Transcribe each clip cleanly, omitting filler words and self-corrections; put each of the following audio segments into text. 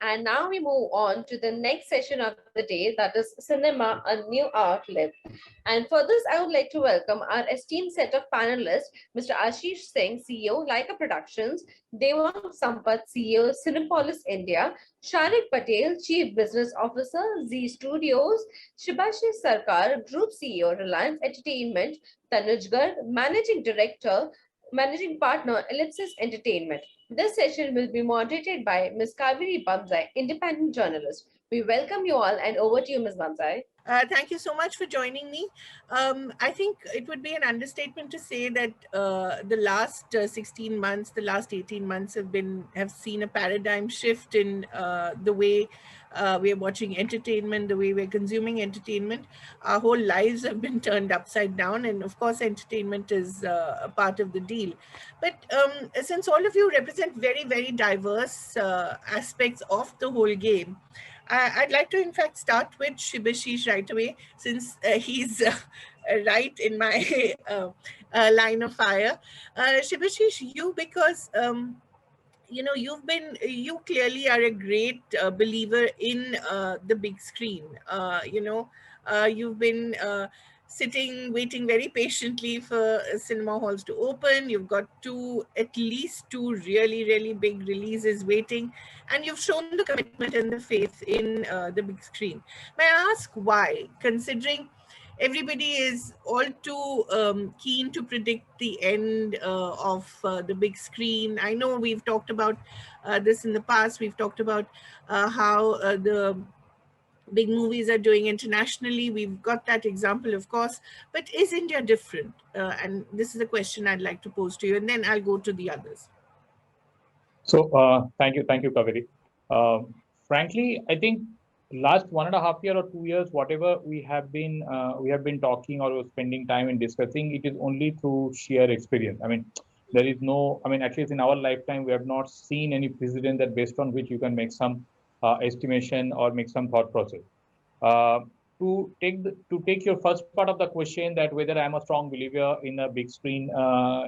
And now we move on to the next session of the day, that is Cinema, a New Outlet. And for this, I would like to welcome our esteemed set of panelists, Mr. Ashish Singh, CEO, Leica Productions, Devang Sampath, CEO, Cinepolis India, Sharik Patel, Chief Business Officer, Z Studios, Shibashis Sarkar, Group CEO, Reliance Entertainment, Tanuj Garg, Managing Partner, Ellipsis Entertainment. This session will be moderated by Ms. Kaveri Bamzai, independent journalist. We welcome you all, and over to you, Ms. Bamzai. Thank you so much for joining me. I think it would be an understatement to say that the last 16 months, the last 18 months have seen a paradigm shift in the way we are watching entertainment, the way we're consuming entertainment. Our whole lives have been turned upside down, and of course, entertainment is a part of the deal. But since all of you represent very, very diverse aspects of the whole game, I'd like to, in fact, start with Shibashish right away, since he's right in my line of fire. Shibashish, because you clearly are a great believer in the big screen. You've been sitting, waiting very patiently for cinema halls to open. You've got at least two really, really big releases waiting, and you've shown the commitment and the faith in the big screen. May I ask why, considering everybody is all too keen to predict the end of the big screen? I know we've talked about this in the past. We've talked about how the big movies are doing internationally. We've got that example, of course. But is India different? And this is a question I'd like to pose to you, and then I'll go to the others. So thank you, Kaveri. Frankly, I think last 1.5 years or 2 years, whatever we have been talking or spending time in discussing, it is only through sheer experience. I mean, there is no, I mean, at least in our lifetime, we have not seen any precedent that based on which you can make some estimation or make some thought process. To take your first part of the question, that whether I'm a strong believer in a big screen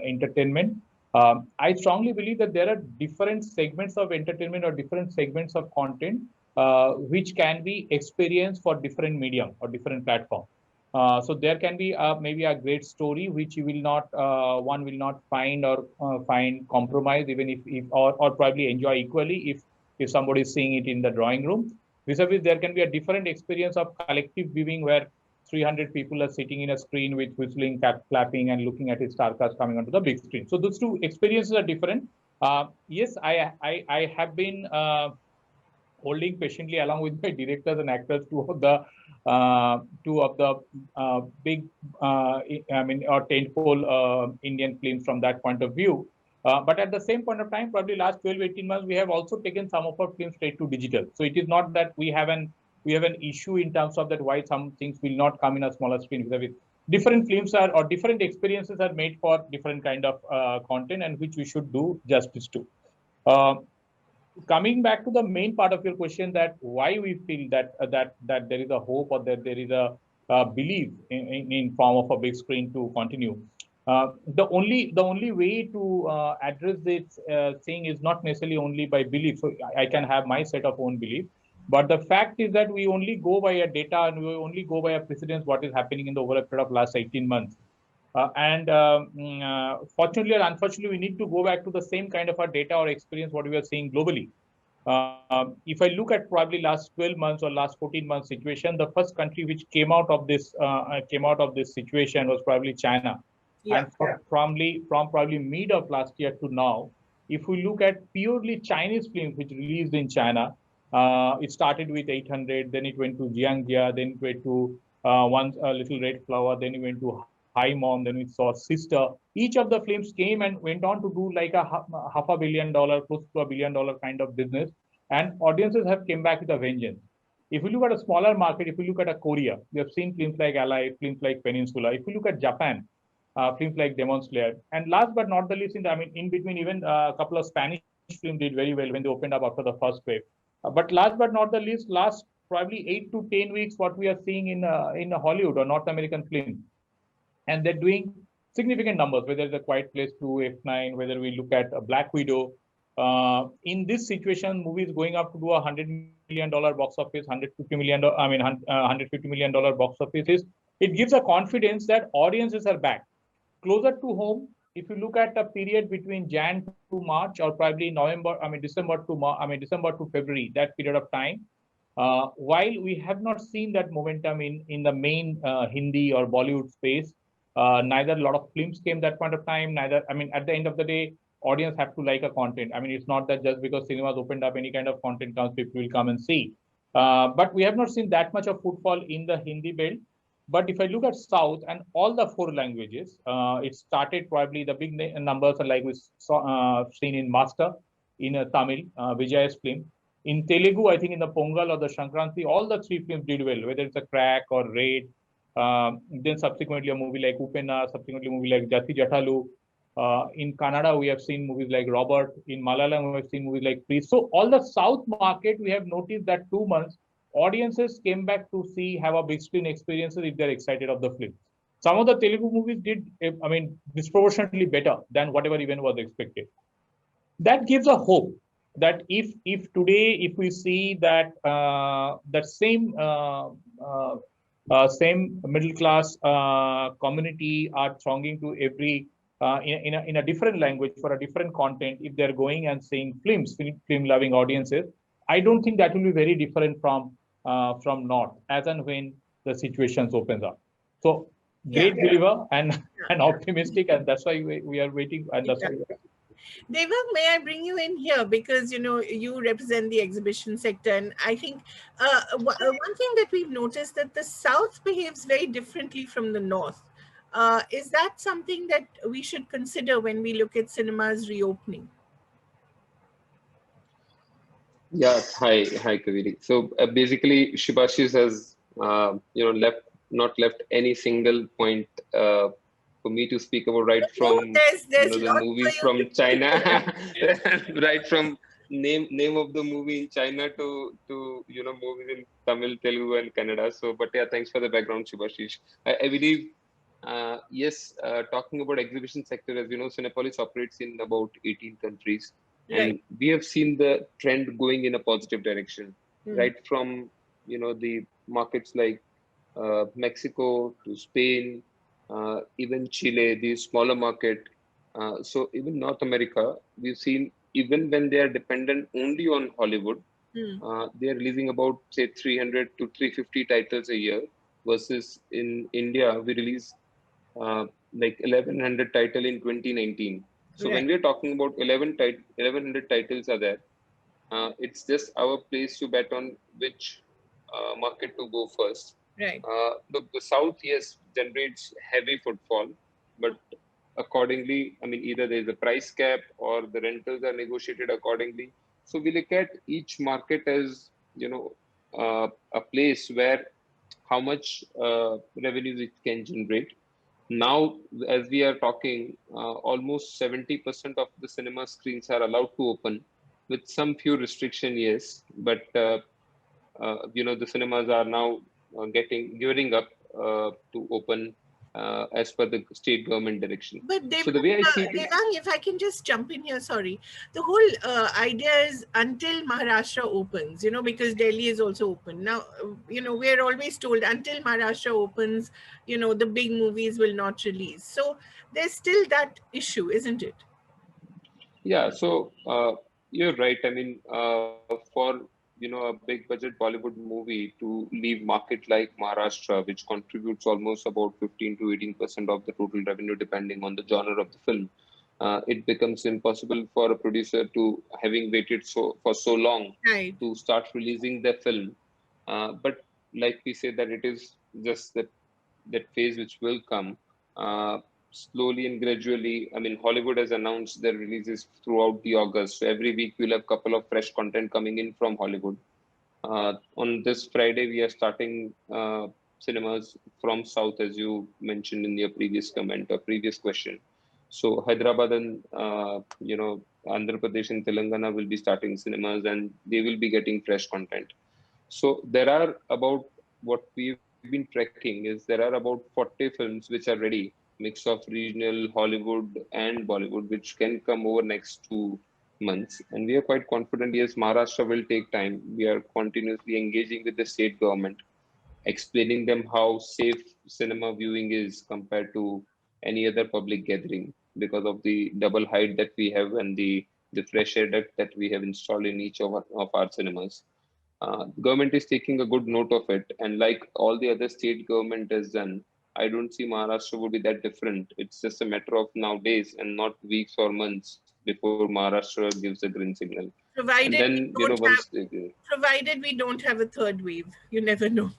entertainment, I strongly believe that there are different segments of entertainment or different segments of content which can be experienced for different medium or different platform. So there can be maybe a great story which you will not one will not find or find compromise, even if or probably enjoy equally if somebody is seeing it in the drawing room. Vis-a-vis, there can be a different experience of collective viewing where 300 people are sitting in a screen with whistling, clapping, and looking at his star cast coming onto the big screen. So those two experiences are different. Yes, I have been holding patiently along with my directors and actors two of the big or tentpole Indian films from that point of view. But at the same point of time, probably last 12-18 months, we have also taken some of our films straight to digital. So it is not that we have an issue in terms of that why some things will not come in a smaller screen. Different films or different experiences are made for different kind of content, and which we should do justice to. Coming back to the main part of your question, that why we feel that there is a hope or that there is a belief in form of a big screen to continue. The only way to address this thing is not necessarily only by belief. So I can have my set of own belief, but the fact is that we only go by a data and we only go by a precedence what is happening in the overall period of last 18 months. Fortunately or unfortunately, we need to go back to the same kind of a data or experience what we are seeing globally. If I look at probably last 12 months or last 14 months situation, the first country which came out of this situation was probably China. Yeah. And from probably mid of last year to now, if we look at purely Chinese films which released in China, it started with 800, then it went to Jiangjia, then it went to Little Red Flower, then it went to Hi Mom, then we saw Sister. Each of the films came and went on to do like a $500 million, close to $1 billion kind of business, and audiences have came back with a vengeance. If you look at a smaller market, if you look at a Korea, we have seen films like Ally, films like Peninsula. If you look at Japan, films like Demon Slayer, and last but not the least, in between, even a couple of Spanish films did very well when they opened up after the first wave. But last but not the least, last probably 8 to 10 weeks, what we are seeing in Hollywood or North American film, and they're doing significant numbers. Whether it's A Quiet Place 2, F9, whether we look at Black Widow, In this situation, movies going up to do $100 million box office, $150 million box office, it gives a confidence that audiences are back. Closer to home, if you look at a period between Jan to March, or probably December to February, that period of time, while we have not seen that momentum in the main Hindi or Bollywood space, neither a lot of films came that point of time. Neither, at the end of the day, audience have to like a content. It's not that just because cinemas opened up, any kind of content comes, people will come and see. But we have not seen that much of footfall in the Hindi belt. But if I look at South and all the 4 languages, it started probably the big numbers are like we saw seen in Master, in Tamil, Vijay's film. In Telugu, I think in the Pongal or the Shankranti, all the 3 films did well, whether it's a Crack or Raid. Then subsequently a movie like Upena, subsequently a movie like Jati Jatalu. In Kannada, we have seen movies like Robert. In Malayalam, we have seen movies like Priest. So all the South market, we have noticed that 2 months, audiences came back to see, have a big screen experiences if they're excited of the film. Some of the Telugu movies did, disproportionately better than whatever even was expected. That gives a hope that if today, if we see that that same middle class community are thronging to every in a different language for a different content, if they're going and seeing film loving audiences, I don't think that will be very different from North as and when the situations opens up. So great believer and optimistic, and that's why we are waiting, and that's why. Devang, may I bring you in here, because you represent the exhibition sector, and I think one thing that we've noticed, that the South behaves very differently from the North. Is that something that we should consider when we look at cinemas reopening? Yeah, hi, Kaveri. So basically, Shubhashish has not left any single point for me to speak about, right from the movies from China, right from name of the movie in China to movies in Tamil, Telugu, and Kannada. So, but yeah, thanks for the background, Shubhashish. I believe, yes, talking about exhibition sector, as you know, Cinepolis operates in about 18 countries. And we have seen the trend going in a positive direction, right from the markets like Mexico to Spain, even Chile, the smaller market. So even North America, we've seen, even when they are dependent only on Hollywood, they are releasing about, say, 300 to 350 titles a year, versus in India we release like 1100 title in 2019. So when we're talking about 1100 titles are there, it's just our place to bet on which market to go first. Right. The South, yes, generates heavy footfall, but accordingly, either there's a price cap or the rentals are negotiated accordingly. So we look at each market as a place where how much revenues it can generate. Now, as we are talking, almost 70% of the cinema screens are allowed to open, with some few restriction, yes. But the cinemas are now gearing up to open as per the state government direction. But so the way I see Devang, if I can just jump in here, sorry. The whole idea is until Maharashtra opens, because Delhi is also open. Now, we're always told until Maharashtra opens, the big movies will not release. So there's still that issue, isn't it? Yeah, so you're right. For a big budget Bollywood movie to leave market like Maharashtra, which contributes almost about 15 to 18% of the total revenue, depending on the genre of the film, it becomes impossible for a producer to, having waited for so long, to start releasing the film. But like we say, that it is just that phase which will come. Slowly and gradually. Hollywood has announced their releases throughout the August. So every week we'll have a couple of fresh content coming in from Hollywood. On this Friday, we are starting cinemas from South, as you mentioned in your previous comment or previous question. So Hyderabad and Andhra Pradesh and Telangana will be starting cinemas, and they will be getting fresh content. So there are about, what we've been tracking is, there are about 40 films which are ready, mix of regional, Hollywood and Bollywood, which can come over next 2 months. And we are quite confident, yes, Maharashtra will take time. We are continuously engaging with the state government, explaining them how safe cinema viewing is compared to any other public gathering because of the double height that we have and the fresh air duct that we have installed in each of our cinemas. Government is taking a good note of it, and like all the other state government has done, I don't see Maharashtra would be that different. It's just a matter of nowadays and not weeks or months before Maharashtra gives a green signal. And Provided then, we don't once provided we don't have a third wave. You never know.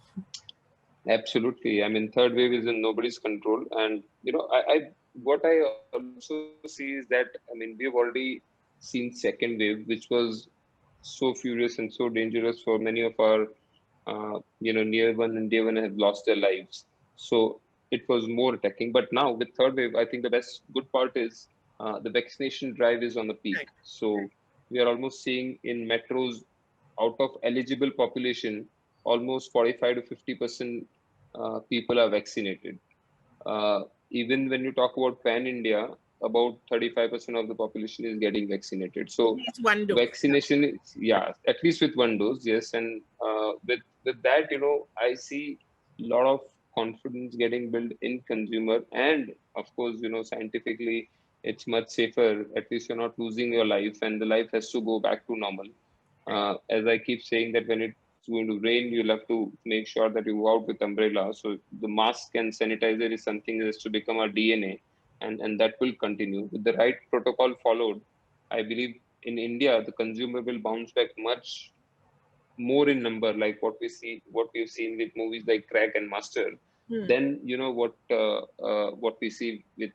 absolutely, I mean, third wave is in nobody's control, and I what I also see is that, I mean, we've already seen second wave, which was so furious and so dangerous for many of our near one and dear one have lost their lives. So it was more attacking. But now with third wave, I think the best good part is the vaccination drive is on the peak. Right. So we are almost seeing in metros, out of eligible population, almost 45 to 50% people are vaccinated. Even when you talk about pan India, about 35% of the population is getting vaccinated. So It's one dose. vaccination is, yeah, at least with one dose, yes. And with that, I see a lot of confidence getting built in consumer, and of course, scientifically, it's much safer. At least you're not losing your life, and the life has to go back to normal. As I keep saying that when it's going to rain, you'll have to make sure that you go out with umbrella. So the mask and sanitizer is something that has to become our DNA, and that will continue. With the right protocol followed, I believe in India, the consumer will bounce back much more in number, like what we've seen with movies like Crack and Master, than what we see with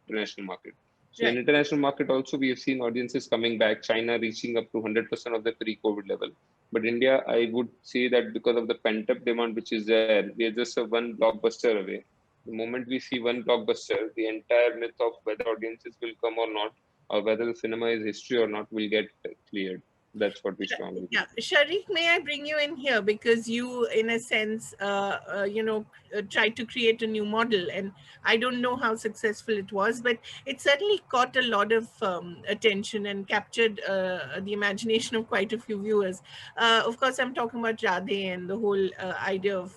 international market. So in international market also, we have seen audiences coming back, China reaching up to 100% of the pre-COVID level. But India, I would say that because of the pent-up demand which is there, we are just a one blockbuster away. The moment we see one blockbuster, the entire myth of whether audiences will come or not, or whether the cinema is history or not, will get cleared. That's what we strongly believe. Sharik, may I bring you in here, because you, in a sense, tried to create a new model, and I don't know how successful it was, but it certainly caught a lot of attention and captured the imagination of quite a few viewers. Of course, I'm talking about Radhe and the whole idea of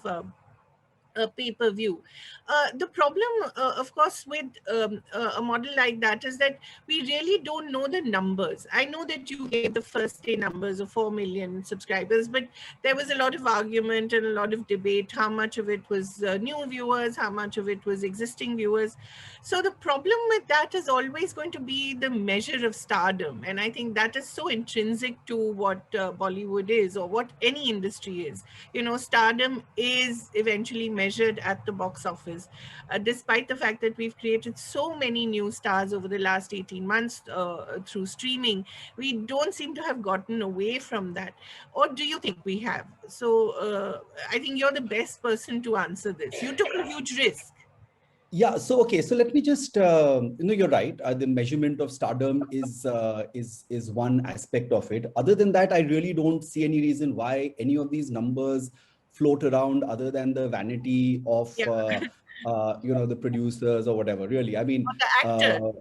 pay-per-view. The problem, of course, with a model like that is that we really don't know the numbers. I know that you gave the first day numbers of 4 million subscribers, but there was a lot of argument and a lot of debate. How much of it was new viewers? How much of it was existing viewers? So the problem with that is always going to be the measure of stardom. And I think that is so intrinsic to what Bollywood is, or what any industry is. Stardom is eventually measured at the box office. Despite the fact that we've created so many new stars over the last 18 months through streaming, we don't seem to have gotten away from that. Or do you think we have? So I think you're the best person to answer this. You took a huge risk. Yeah. So okay. So let me just you're right. The measurement of stardom is one aspect of it. Other than that, I really don't see any reason why any of these numbers float around, other than the vanity of the producers or whatever. Really, I mean, the actor.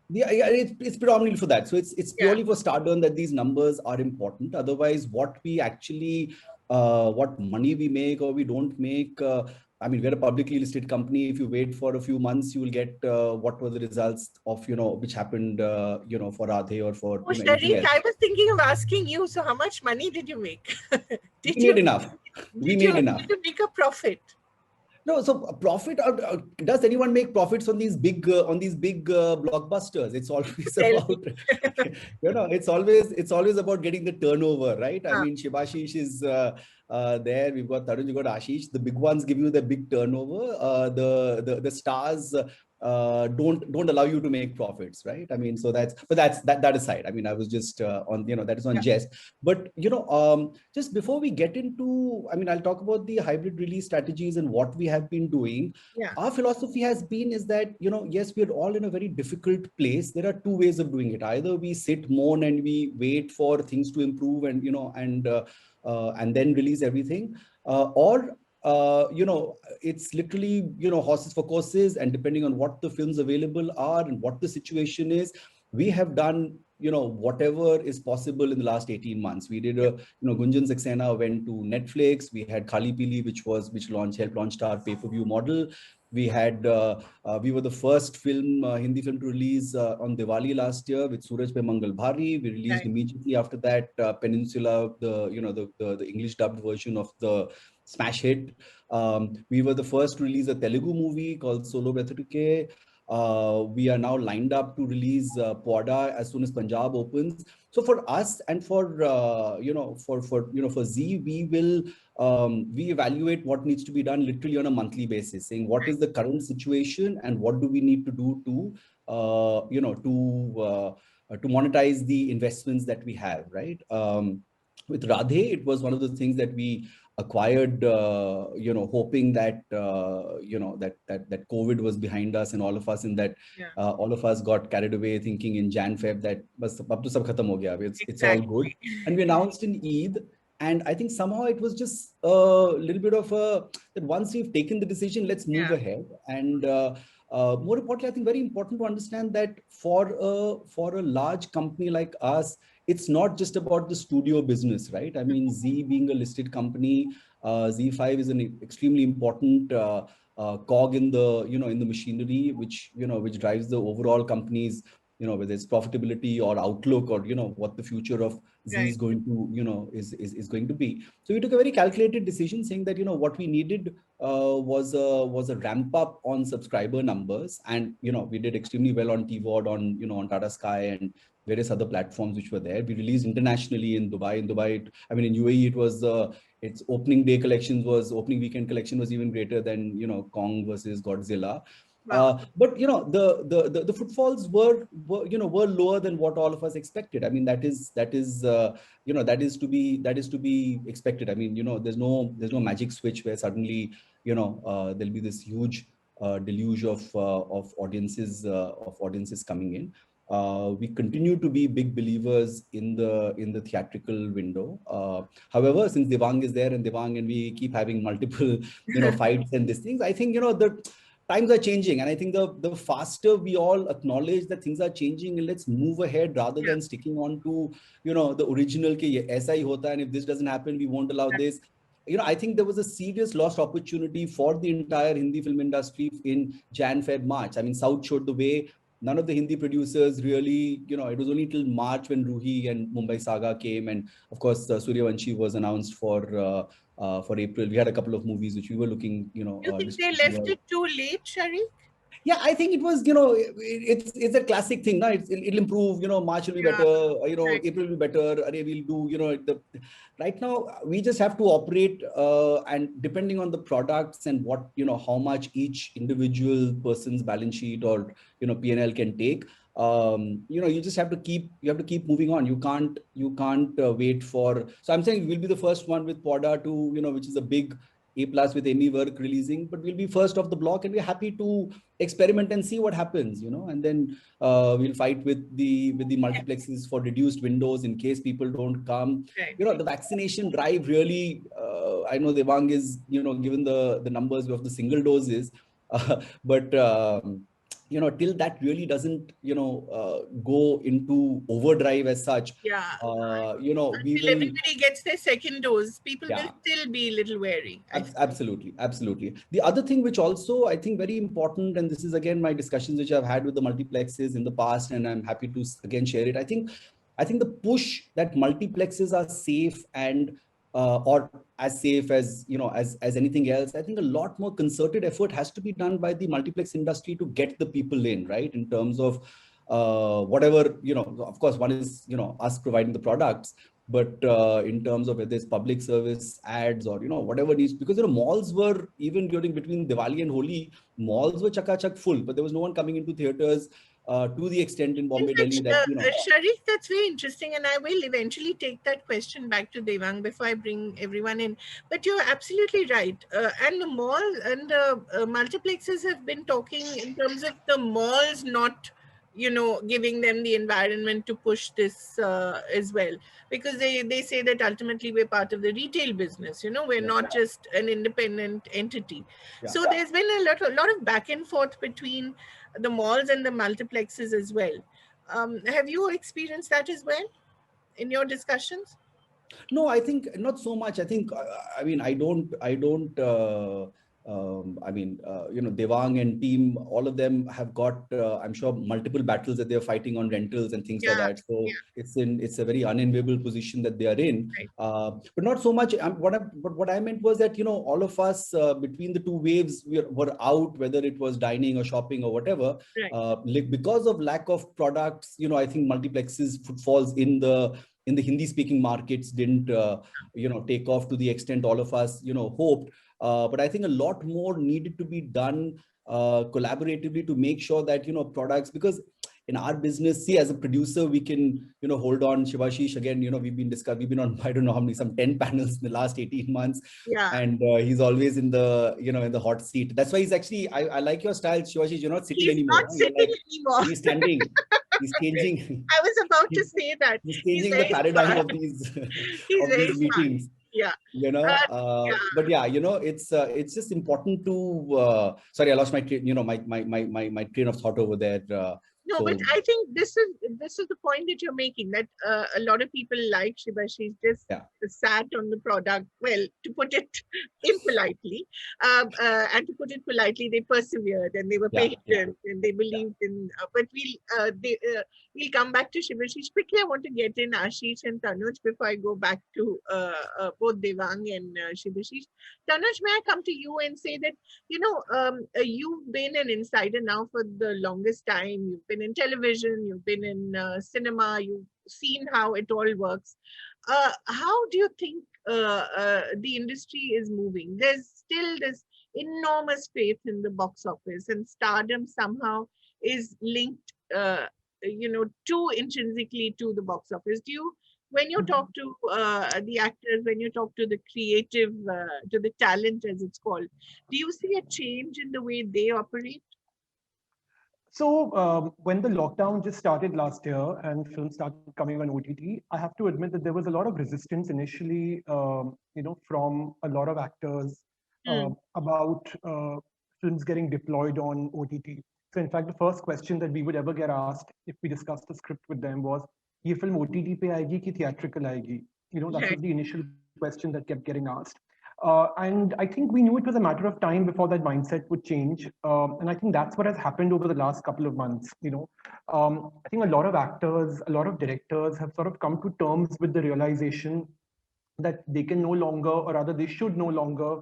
It's predominantly for that. So it's purely for stardom that these numbers are important. Otherwise, what we actually what money we make or we don't make. I mean, we're a publicly listed company. If you wait for a few months, you will get what were the results of, which happened, for Radhe or for Sharik, I was thinking of asking you, so how much money did you make? We made enough. We made enough. Did you make a profit? No, so a profit. Does anyone make profits on these big blockbusters? It's always about, it's always about getting the turnover, right? I mean, Shubhashish is there. We've got Tarun, you've got Ashish. The big ones give you the big turnover. The stars don't allow you to make profits, right? I mean, so that aside. I mean, I was just on, that is on jest. But just before we get into, I mean, I'll talk about the hybrid release strategies and what we have been doing. Our philosophy has been is that, yes, we're all in a very difficult place. There are two ways of doing it. Either we sit, mourn, and we wait for things to improve, and and then release everything, or it's literally, horses for courses, and depending on what the films available are and what the situation is, we have done whatever is possible in the last 18 months. We did Gunjan Saxena went to Netflix. We had Khali Pili, which helped launch our pay-per-view model. We had we were the first Hindi film to release on Diwali last year with Suraj Pe Mangal Bhari. We released immediately after that Peninsula, the English dubbed version of the smash hit. We were the first to release a Telugu movie called Solo Vetuke. We are now lined up to release Poda as soon as Punjab opens. So for us and for Zee, we will we evaluate what needs to be done literally on a monthly basis, saying what is the current situation and what do we need to do to to monetize the investments that we have, right? With Radhe, it was one of the things that we acquired, hoping that that COVID was behind us, and all of us all of us got carried away thinking in Jan Feb that ab to sab khatam ho gaya. It's all good, and we announced in Eid. And I think somehow it was just a little bit of that once we've taken the decision, let's move ahead. And more importantly, I think very important to understand that for a large company like us, it's not just about the studio business, right? I mean, Zee being a listed company, ZEE5 is an extremely important cog in the in the machinery, which drives the overall company's whether it's profitability or outlook or what the future of Zee is going to is going to be. So we took a very calculated decision, saying that what we needed was a ramp up on subscriber numbers, and we did extremely well on TVOD, on Tata Sky and various other platforms which were there. We released internationally in Dubai. In UAE, it was its opening weekend collection was even greater than Kong versus Godzilla. Wow. But the footfalls were lower than what all of us expected. I mean, that is to be expected. I mean, there's no magic switch where suddenly there'll be this huge deluge of audiences coming in. We continue to be big believers in the theatrical window. However, since Devang is there and we keep having multiple fights and these things, I think the times are changing, and I think the faster we all acknowledge that things are changing, and let's move ahead rather than sticking on to the original ke ye aisa hi hota, and if this doesn't happen, we won't allow this. I think there was a serious lost opportunity for the entire Hindi film industry in Jan, Feb, March. I mean, South showed the way. None of the Hindi producers really, it was only till March when Ruhi and Mumbai Saga came, and of course Suryavanshi was announced for April. We had a couple of movies which we were looking, You think they left it too late, Sharik? Yeah, I think it was, it's a classic thing. It'll improve, March will be better, April will be better, we'll do, right now, we just have to operate and depending on the products and what, how much each individual person's balance sheet or, P&L can take. You just have to keep moving on. You can't wait for, so I'm saying we'll be the first one with Poda to, which is a big A+ with Emmy work releasing, but we'll be first off the block, and we're happy to experiment and see what happens, and then we'll fight with the multiplexes for reduced windows in case people don't come. The vaccination drive really, I know Devang is, given the numbers of the single doses, but till that really doesn't, go into overdrive as such. Until everybody gets their second dose, people will still be a little wary. Absolutely. The other thing which also I think very important, and this is again my discussions which I've had with the multiplexes in the past, and I'm happy to again share it. I think the push that multiplexes are safe and or as safe as as anything else. I think a lot more concerted effort has to be done by the multiplex industry to get the people in, right? In terms of whatever, of course, one is us providing the products, but in terms of whether it's public service ads or whatever needs, because malls were, even between Diwali and Holi, malls were chakachak full, but there was no one coming into theaters. To the extent in Bombay, Delhi, that Sharik, that's very interesting, and I will eventually take that question back to Devang before I bring everyone in. But you're absolutely right, and the mall and the multiplexes have been talking in terms of the malls not, giving them the environment to push this as well, because they say that ultimately we're part of the retail business. We're not just an independent entity. So there's been a lot of back and forth between the malls and the multiplexes as well. Have you experienced that as well in your discussions? No, I think not so much. I think, I mean, I don't, Devang and team, all of them have got, I'm sure, multiple battles that they're fighting on rentals and things like Yeah, that. So yeah. it's a very unenviable position that they are in. Right. But not so much. What I meant was that, all of us between the two waves were out, whether it was dining or shopping or whatever, Right. because of lack of products. I think multiplexes footfalls in the Hindi speaking markets didn't take off to the extent all of us hoped, but I think a lot more needed to be done collaboratively to make sure that products, because in our business, see, as a producer, we can hold on. Shivashish, again, we've been on, I don't know how many, some 10 panels in the last 18 months, Yeah. and he's always in the in the hot seat. That's why he's actually, I like your style, Shivashish. You're not sitting anymore. Not sitting anymore. He's standing. He's changing. I was about to say that. He's changing the paradigm of these meetings. Yeah. But yeah, it's just important to. Sorry, I lost my train. My train of thought over there. No, but I think this is the point that you're making, that a lot of people like Shivashish just sat on the product. Well, to put it impolitely, and to put it politely, they persevered and they were patient and they believed in. But we'll come back to Shivashish. Quickly, I want to get in Ashish and Tanuj before I go back to both Devang and Shivashish. Tanuj, may I come to you and say that, you've been an insider now for the longest time. You've been in television, you've been in cinema, you've seen how it all works. How do you think the industry is moving? There's still this enormous faith in the box office, and stardom somehow is linked, too intrinsically to the box office. When you talk to the actors, when you talk to the creative, to the talent as it's called, do you see a change in the way they operate? So when the lockdown just started last year and films started coming on OTT, I have to admit that there was a lot of resistance initially, from a lot of actors about films getting deployed on OTT. So in fact, the first question that we would ever get asked if we discussed the script with them was, "Ye film OTT pe aayegi ki theatrical aayegi?" That was the initial question that kept getting asked. And I think we knew it was a matter of time before that mindset would change. And I think that's what has happened over the last couple of months. I think a lot of actors, a lot of directors have sort of come to terms with the realization that they can no longer, or rather they should no longer,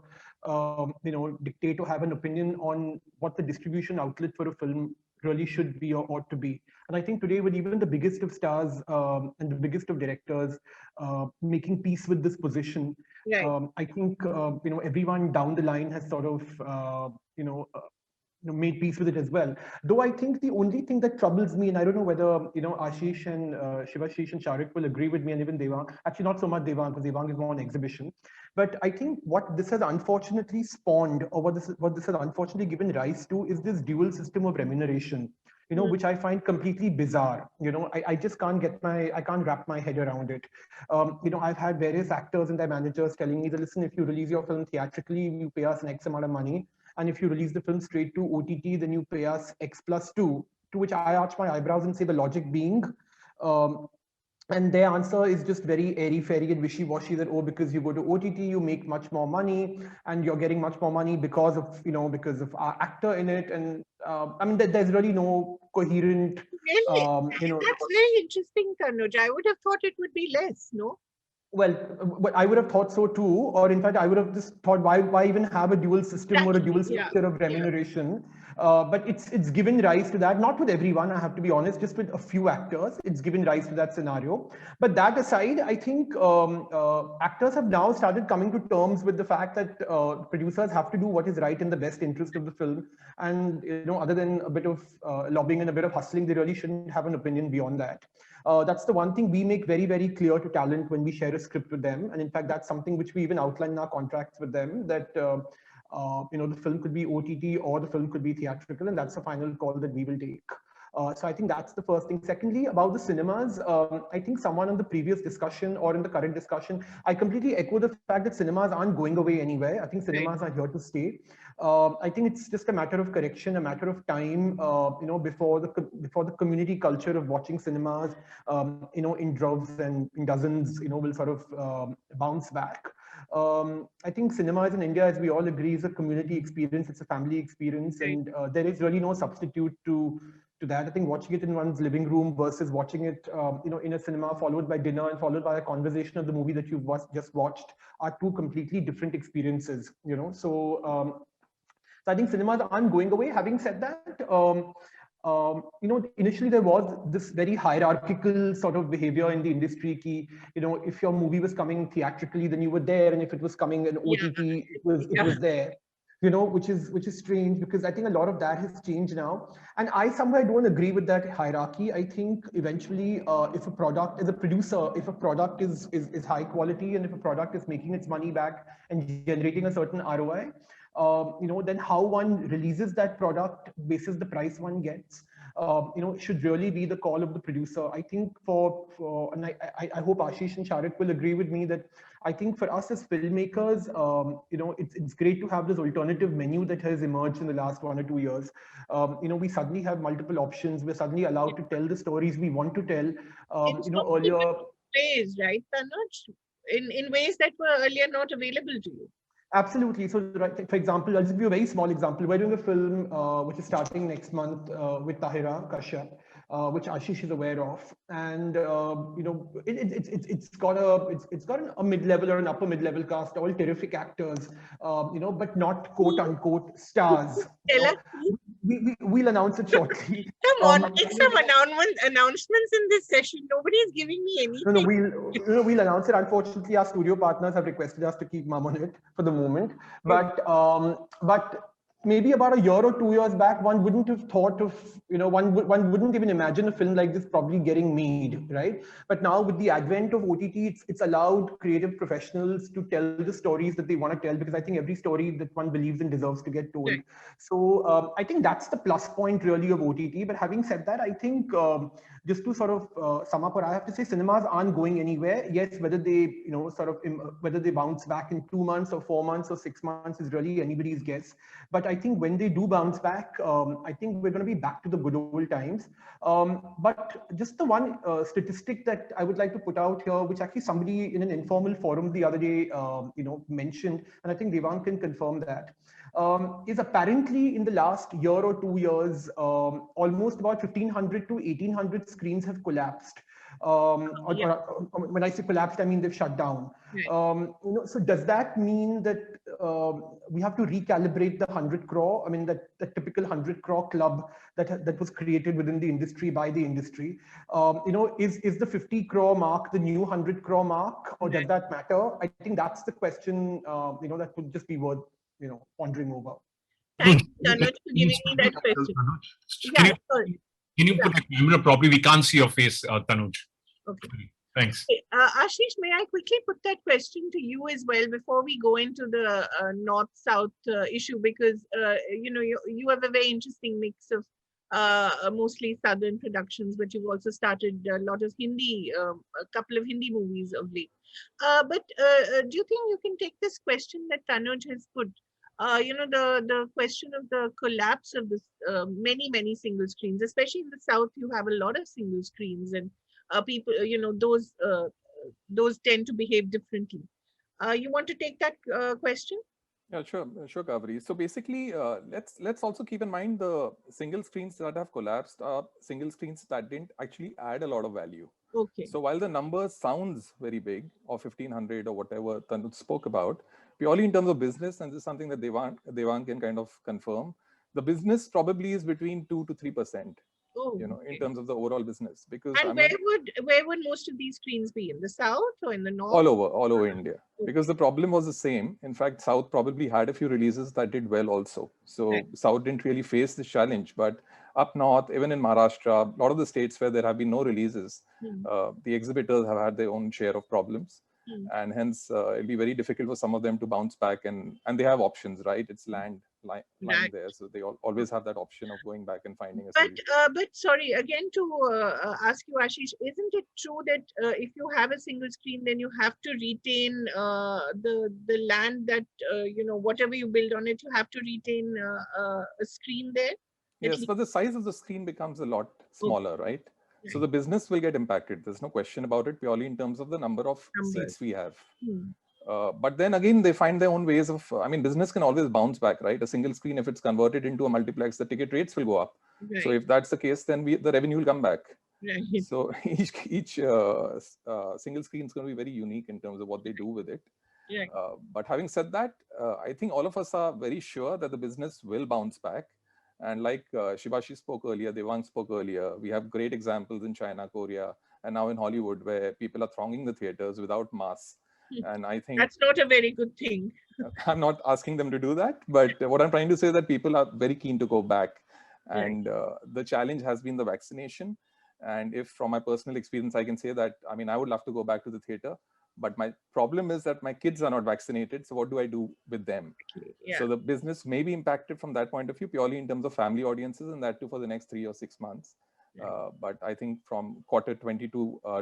dictate or have an opinion on what the distribution outlet for a film really should be or ought to be. And I think today, with even the biggest of stars and the biggest of directors making peace with this position, I think everyone down the line has sort of made peace with it as well. Though I think the only thing that troubles me, and I don't know whether Ashish and Shivashish and Sharik will agree with me, and even Devang, actually not so much Devang, because Devang is more on exhibition. But I think what this has unfortunately spawned, or what this has unfortunately given rise to, is this dual system of remuneration, which I find completely bizarre. I just can't wrap my head around it. I've had various actors and their managers telling me that, listen, if you release your film theatrically, you pay us an X amount of money. And if you release the film straight to OTT, then you pay us X plus 2, to which I arch my eyebrows and say, the logic being, and their answer is just very airy-fairy and wishy-washy, that, oh, because you go to OTT, you make much more money, and you're getting much more money because of our actor in it. And I mean, there's really no coherent. Really? That's very interesting, Tanuj. I would have thought it would be less, no? Well, I would have thought so too, or in fact, I would have just thought, why even have a dual system or a dual structure of remuneration? But it's given rise to that, not with everyone, I have to be honest, just with a few actors, it's given rise to that scenario. But that aside, I think actors have now started coming to terms with the fact that producers have to do what is right in the best interest of the film. And, other than a bit of lobbying and a bit of hustling, they really shouldn't have an opinion beyond that. That's the one thing we make very, very clear to talent when we share a script with them. And in fact, that's something which we even outline in our contracts with them, that the film could be OTT or the film could be theatrical, and that's the final call that we will take. So I think that's the first thing. Secondly, about the cinemas, I think someone on the previous discussion or in the current discussion, I completely echo the fact that cinemas aren't going away anywhere. I think cinemas are here to stay. I think it's just a matter of correction, a matter of time, before the community culture of watching cinemas, in droves and in dozens, will sort of bounce back. I think cinemas in India, as we all agree, is a community experience. It's a family experience, and there is really no substitute to that. I think watching it in one's living room versus watching it, in a cinema, followed by dinner and followed by a conversation of the movie that you've just watched, are two completely different experiences. So I think cinemas aren't going away. Having said that, initially there was this very hierarchical sort of behavior in the industry. If your movie was coming theatrically, then you were there, and if it was coming in OTT, it was there. Which is strange, because I think a lot of that has changed now. And I somewhere don't agree with that hierarchy. I think eventually, if a product, as a producer, if a product is high quality, and if a product is making its money back and generating a certain ROI, then how one releases that product basis the price one gets, should really be the call of the producer. I think and I hope Ashish and Sharik will agree with me that I think for us as filmmakers, it's great to have this alternative menu that has emerged in the last 1 or 2 years. We suddenly have multiple options. We're suddenly allowed to tell the stories we want to tell. Earlier ways, right, Tanuj? In ways that were earlier not available to you. Absolutely. So, for example, I'll just give you a very small example. We're doing a film which is starting next month with Tahira Kashyap, which Ashish is aware of, and it's got a mid-level or an upper mid-level cast, all terrific actors, but not quote unquote stars. We'll announce it shortly. Come on, make some announcements in this session. Nobody is giving me anything. No, we'll announce it. Unfortunately, our studio partners have requested us to keep mum on it for the moment. But maybe about a year or 2 years back, one wouldn't have thought of, one wouldn't even imagine a film like this probably getting made, right? But now with the advent of OTT, it's allowed creative professionals to tell the stories that they want to tell, because I think every story that one believes in deserves to get told. Right. So I think that's the plus point really of OTT. But having said that, I think just to sort of sum up what I have to say, cinemas aren't going anywhere. Yes, whether they, whether they bounce back in 2 months or 4 months or 6 months is really anybody's guess. But I think when they do bounce back, I think we're going to be back to the good old times. But just the one statistic that I would like to put out here, which actually somebody in an informal forum the other day, mentioned, and I think Devang can confirm that, is apparently in the last year or 2 years, almost about 1,500 to 1,800 screens have collapsed. When I say collapsed, I mean they've shut down. So does that mean that we have to recalibrate the 100 crore? I mean, the typical 100 crore club that was created within the industry by the industry. Is the 50 crore mark the new 100 crore mark, or does that matter? I think that's the question. That would just be worth pondering over. Thank you, Tanuj, for giving me that question. Can you put the camera properly? We can't see your face, Tanuj. Okay. Thanks. Ashish, may I quickly put that question to you as well before we go into the north-south issue? Because, you have a very interesting mix of mostly southern productions, but you've also started a lot of Hindi, a couple of Hindi movies of late. But do you think you can take this question that Tanuj has put? The question of the collapse of this many single screens, especially in the south, you have a lot of single screens, and people, those tend to behave differently. You want to take that question? Yeah, sure, Kaveri. So basically, let's also keep in mind the single screens that have collapsed are single screens that didn't actually add a lot of value. Okay. So while the number sounds very big, or 1,500 or whatever Tanuj spoke about, purely in terms of business, and this is something that Devang can kind of confirm, the business probably is between 2 to 3%. In terms of the overall business. Because and where would most of these screens be? In the south or in the north? All over India. Okay. Because the problem was the same. In fact, South probably had a few releases that did well also. So South didn't really face this challenge. But up north, even in Maharashtra, a lot of the states where there have been no releases, the exhibitors have had their own share of problems. And hence, it'll be very difficult for some of them to bounce back. And they have options, right? It's land. lying Right. there. So they always have that option of going back and finding a But solution. but sorry, again to ask you, Ashish, isn't it true that if you have a single screen, then you have to retain the land that whatever you build on it, you have to retain a screen there? Yes, but the size of the screen becomes a lot smaller, right? So the business will get impacted. There's no question about it, purely in terms of the number of seats we have. But then again, they find their own ways of, I mean, business can always bounce back, right? A single screen, if it's converted into a multiplex, the ticket rates will go up. Right. So if that's the case, then the revenue will come back. Right. So each single screen is going to be very unique in terms of what they do with it. Yeah. But having said that, I think all of us are very sure that the business will bounce back. And like Shibashi spoke earlier, Devang spoke earlier, we have great examples in China, Korea, and now in Hollywood, where people are thronging the theaters without masks. And I think that's not a very good thing. I'm not asking them to do that, but what I'm trying to say is that people are very keen to go back. And the challenge has been the vaccination. And if from my personal experience, I can say that, I mean, I would love to go back to the theater, but my problem is that my kids are not vaccinated. So what do I do with them? So the business may be impacted from that point of view, purely in terms of family audiences, and that too for the next 3 or 6 months. But I think from quarter 22, I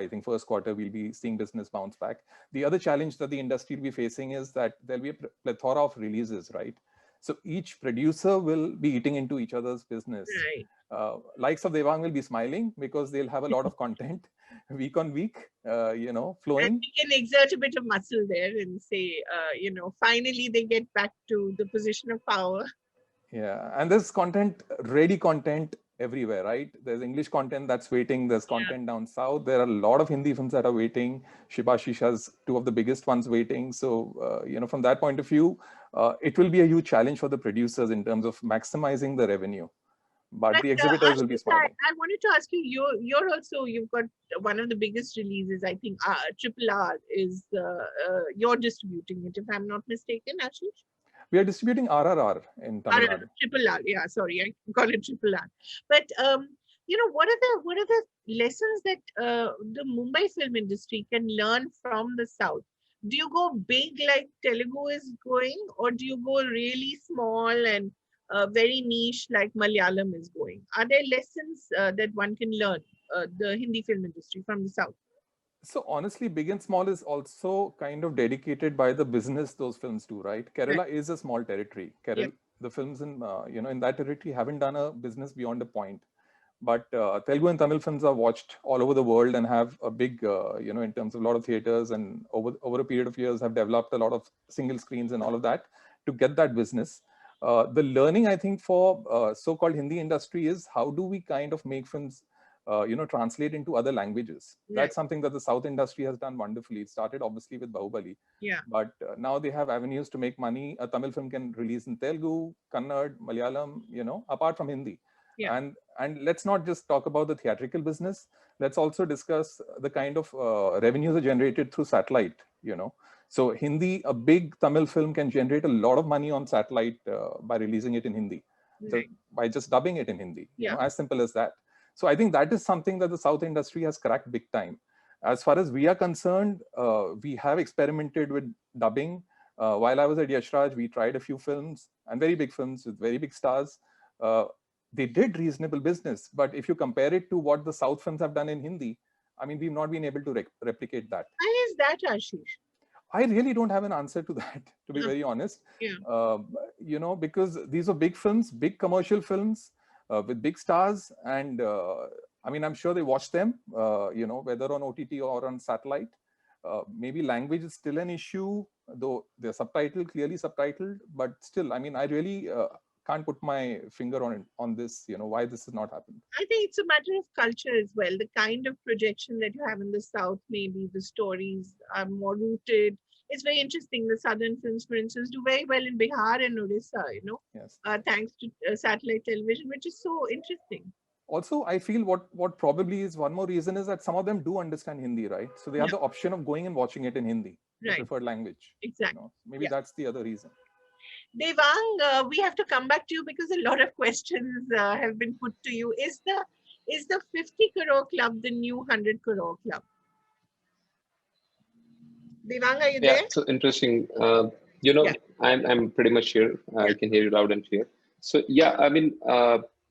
think first quarter, we'll be seeing business bounce back. The other challenge that the industry will be facing is that there'll be a plethora of releases, right? So each producer will be eating into each other's business. Right. Likes of Devang will be smiling because they'll have a lot of content week on week, flowing. And we can exert a bit of muscle there and say, finally they get back to the position of power. Yeah, and there's ready content everywhere, right? There's English content that's waiting. There's content down south. There are a lot of Hindi films that are waiting. Shibashish has 2 of the biggest ones waiting. So, from that point of view, it will be a huge challenge for the producers in terms of maximizing the revenue. But the exhibitors will be smiling. I wanted to ask you, you've got one of the biggest releases, I think, RRR is, you're distributing it, if I'm not mistaken, Ashish? We are distributing RRR in Tamil Nadu. RRR, yeah, sorry, I call it RRR. But, what are the lessons that the Mumbai film industry can learn from the South? Do you go big like Telugu is going, or do you go really small and very niche like Malayalam is going? Are there lessons that one can learn, the Hindi film industry from the South? So honestly, big and small is also kind of dedicated by the business those films do, right? Kerala is a small territory. Kerala, the films in in that territory haven't done a business beyond a point. But Telugu and Tamil films are watched all over the world and have a big, in terms of a lot of theaters, and over a period of years have developed a lot of single screens and all of that to get that business. The learning, I think, for so-called Hindi industry is how do we kind of make films translate into other languages. That's something that the South industry has done wonderfully. It started obviously with Bahubali. But now they have avenues to make money. A Tamil film can release in Telugu, Kannada, Malayalam, apart from Hindi. And let's not just talk about the theatrical business. Let's also discuss the kind of revenues are generated through satellite, So Hindi, a big Tamil film can generate a lot of money on satellite by releasing it in Hindi, by just dubbing it in Hindi, as simple as that. So I think that is something that the South industry has cracked big time. As far as we are concerned, we have experimented with dubbing. While I was at Yash Raj, we tried a few films, and very big films with very big stars. They did reasonable business, but if you compare it to what the South films have done in Hindi, I mean, we've not been able to replicate that. Why is that, Ashish? I really don't have an answer to that, to be very honest. Because these are big films, big commercial films with big stars. And I mean, I'm sure they watch them, whether on OTT or on satellite. Maybe language is still an issue, though they're clearly subtitled. But still, I mean, I really can't put my finger on this, why this has not happened. I think it's a matter of culture as well. The kind of projection that you have in the South, maybe the stories are more rooted. It's very interesting. The Southern films, for instance, do very well in Bihar and Odisha, thanks to satellite television, which is so interesting. Also, I feel what probably is one more reason is that some of them do understand Hindi, right? So they have the option of going and watching it in Hindi, the preferred language. Exactly. Maybe that's the other reason. Devang, we have to come back to you because a lot of questions have been put to you. Is the 50 crore club the new 100 crore club? Devang, are you there? So interesting. You know, Yeah. I'm pretty much here. I can hear you loud and clear. So yeah, I mean,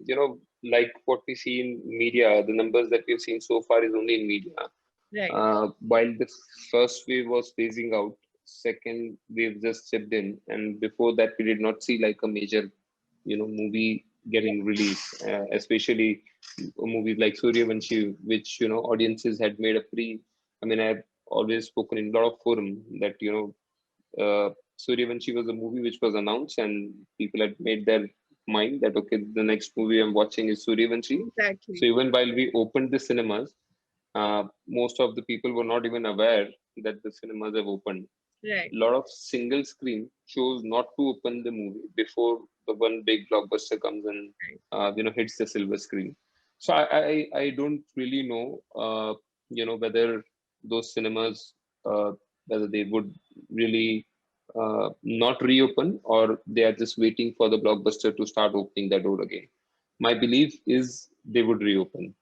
you know, like what we see in media, the numbers that we've seen so far is only in media. Right. While the first wave was phasing out, second wave just chipped in, and before that, we did not see like a major, you know, movie getting released, especially movies like Suryavanshi, which, you know, audiences had made a pre. I mean, I've always spoken in a lot of forum that, you know, Suryavanshi was a movie which was announced, and people had made their mind that okay, the next movie I'm watching is Suryavanshi. Exactly. So even while we opened the cinemas, most of the people were not even aware that the cinemas have opened. Right. A lot of single screen chose not to open the movie before the one big blockbuster comes and you know, hits the silver screen. So I don't really know you know, whether those cinemas whether they would really not reopen, or they are just waiting for the blockbuster to start opening the door again. My belief is they would reopen.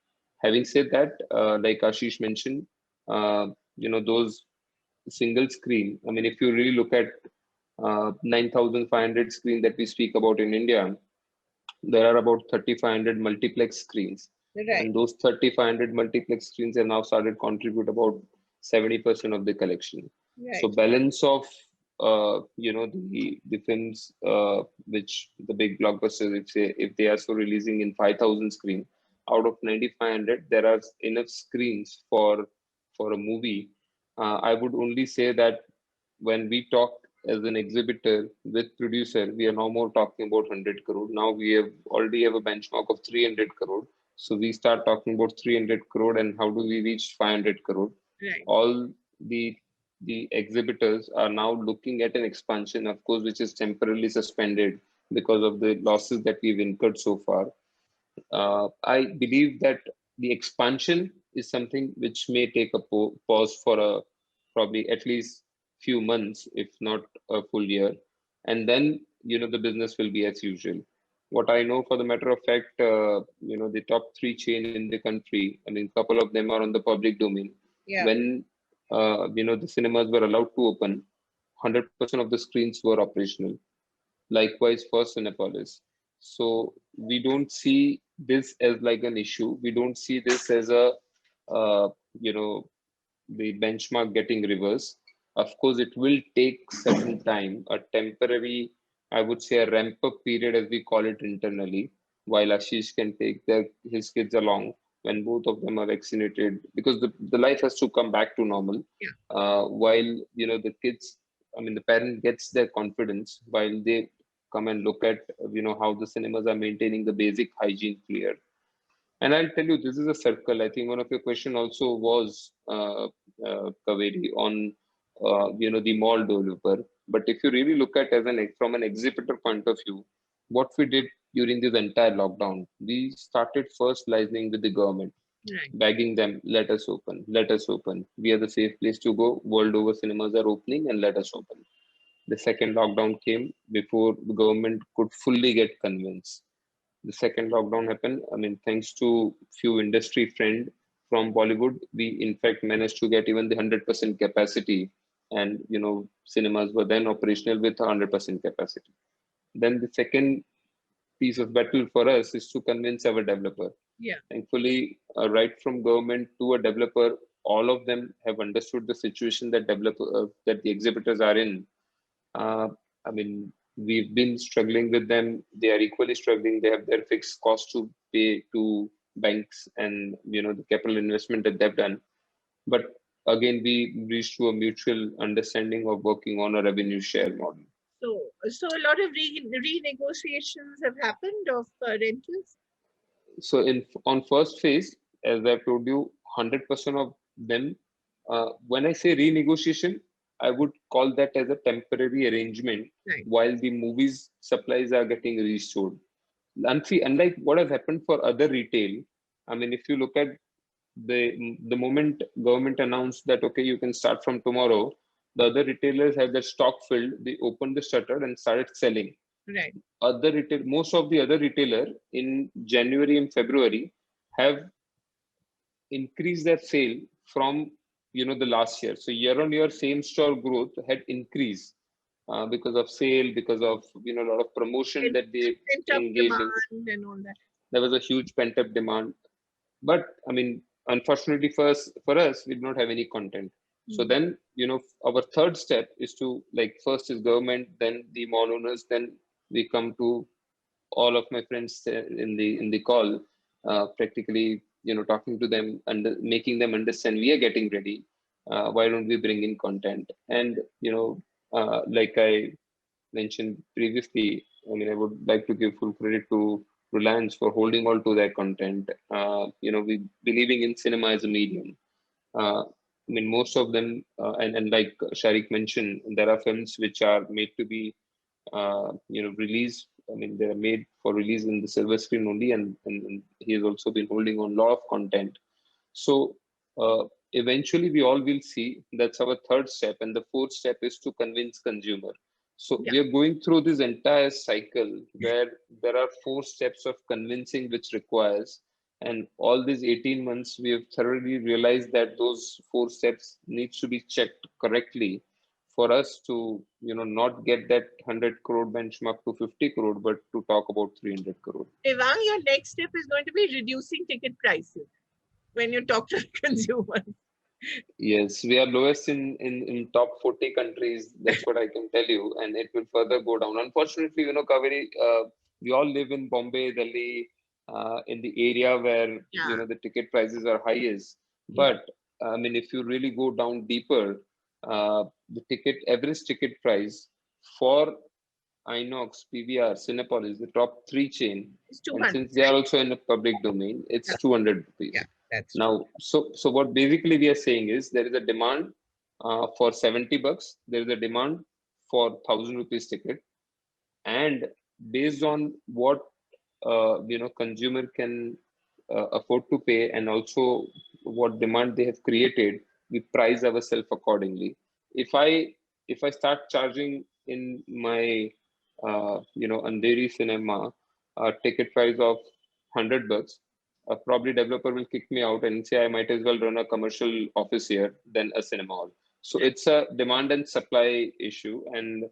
Having said that, like Ashish mentioned, you know, those single screen, I mean, if you really look at 9,500 screen that we speak about in India, there are about 3,500 multiplex screens. Right. And those 3,500 multiplex screens have now started contribute about 70% of the collection. Right. So balance of you know, the films which the big blockbusters, if they are so releasing in 5,000 screen, out of 9,500 there are enough screens for a movie. I would only say that when we talk as an exhibitor with producer, we are no more talking about 100 crore. Now we have already have a benchmark of 300 crore. So we start talking about 300 crore, and how do we reach 500 crore? Right. All the exhibitors are now looking at an expansion, of course, which is temporarily suspended because of the losses that we've incurred so far. I believe that the expansion is something which may take a pause for a probably at least few months, if not a full year, and then, you know, the business will be as usual. What I know, for the matter of fact, you know, the top three chain in the country, I mean, couple of them are on the public domain. Yeah. When you know, the cinemas were allowed to open, 100% of the screens were operational. Likewise for Cinepolis. So we don't see this as like an issue. We don't see this as a you know, the benchmark getting reversed. Of course, it will take certain time, a temporary, I would say, a ramp up period, as we call it internally, while Ashish can take his kids along when both of them are vaccinated, because the life has to come back to normal. Yeah. While, you know, the kids, I mean, the parent gets their confidence while they come and look at, you know, how the cinemas are maintaining the basic hygiene clear. And I'll tell you, this is a circle. I think one of your question also was, Kaveri, on you know, the mall developer. But if you really look at from an exhibitor point of view, what we did during this entire lockdown, we started first liaising with the government, Right. begging them, let us open, let us open. We are the safe place to go. World over, cinemas are opening, and let us open. The second lockdown came before the government could fully get convinced. The second lockdown happened. I mean, thanks to few industry friend from Bollywood, we in fact managed to get even the 100% capacity, and, you know, cinemas were then operational with 100% capacity. Then the second piece of battle for us is to convince our developer. Yeah. Thankfully, right from government to a developer, all of them have understood the situation that that the exhibitors are in. I mean, we've been struggling with them. They are equally struggling. They have their fixed cost to pay to banks, and, you know, the capital investment that they've done. But again, we reached to a mutual understanding of working on a revenue share model. So a lot of renegotiations have happened of rentals. So on first phase, as I've told you, 100% of them. When I say renegotiation, I would call that as a temporary arrangement, Right. while the movies supplies are getting restored. And see, unlike what has happened for other retail, I mean, if you look at the moment government announced that okay, you can start from tomorrow, the other retailers had their stock filled. They opened the shutter and started selling. Right. Most of the other retailer in January and February have increased their sale from, you know, the last year. So year on year, same store growth had increased. because of sale, because of a lot of promotion that they engaged in. And all that. There was a huge pent-up demand. But I mean, unfortunately for us, we did not have any content. So then, our third step is to, like, first is government, then the mall owners, then we come to all of my friends in the call, practically, talking to them and making them understand we are getting ready. Why don't we bring in content? And, like I mentioned previously, I mean, I would like to give full credit to Reliance for holding on to their content. We believing in cinema as a medium. I mean, most of them, and like Sharik mentioned, there are films which are made to be, released. I mean, they're made for release in the silver screen only, and he has also been holding on a lot of content. So eventually, we all will see. That's our third step, and the fourth step is to convince consumer. So we are going through this entire cycle where there are 4 steps of convincing which requires, and all these 18 months, we have thoroughly realized that those 4 steps needs to be checked correctly for us to, not get that 100 crore benchmark to 50 crore, but to talk about 300 crore. Devang, your next step is going to be reducing ticket prices when you talk to consumers. Yes, we are lowest in top 40 countries. That's what I can tell you, and it will further go down. Unfortunately, Kaveri, we all live in Bombay, Delhi, in the area where the ticket prices are highest. But I mean, if you really go down deeper, the average ticket price for Inox, PVR, Cinepolis, the top 3 chain, and since they are also in the public domain, it's 200 rupees. Yeah, that's now, so what basically we are saying is there is a demand for 70 bucks. There is a demand for 1,000 rupees ticket, and based on what consumer can afford to pay, and also what demand they have created, we price ourselves accordingly. If I start charging in my Andheri cinema ticket price of 100 bucks, probably developer will kick me out and say I might as well run a commercial office here than a cinema hall. So it's a demand and supply issue, and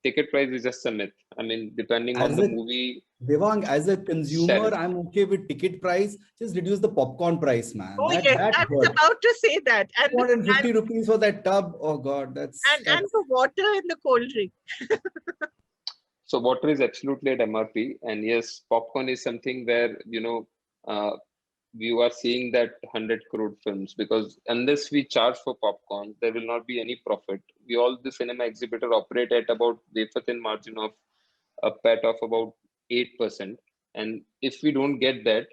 ticket price is just a myth. I mean, depending on the movie. Devang, as a consumer, I'm okay with ticket price. Just reduce the popcorn price, man. Oh, yes, I was about to say that. And 250 rupees for that tub. Oh God, that's and for water in the cold drink. So water is absolutely at MRP, and yes, popcorn is something where you are seeing that 100 crore films, because unless we charge for popcorn, there will not be any profit. We all, the cinema exhibitor, operate at about wafer thin margin of a PAT of about 8%, and if we don't get that,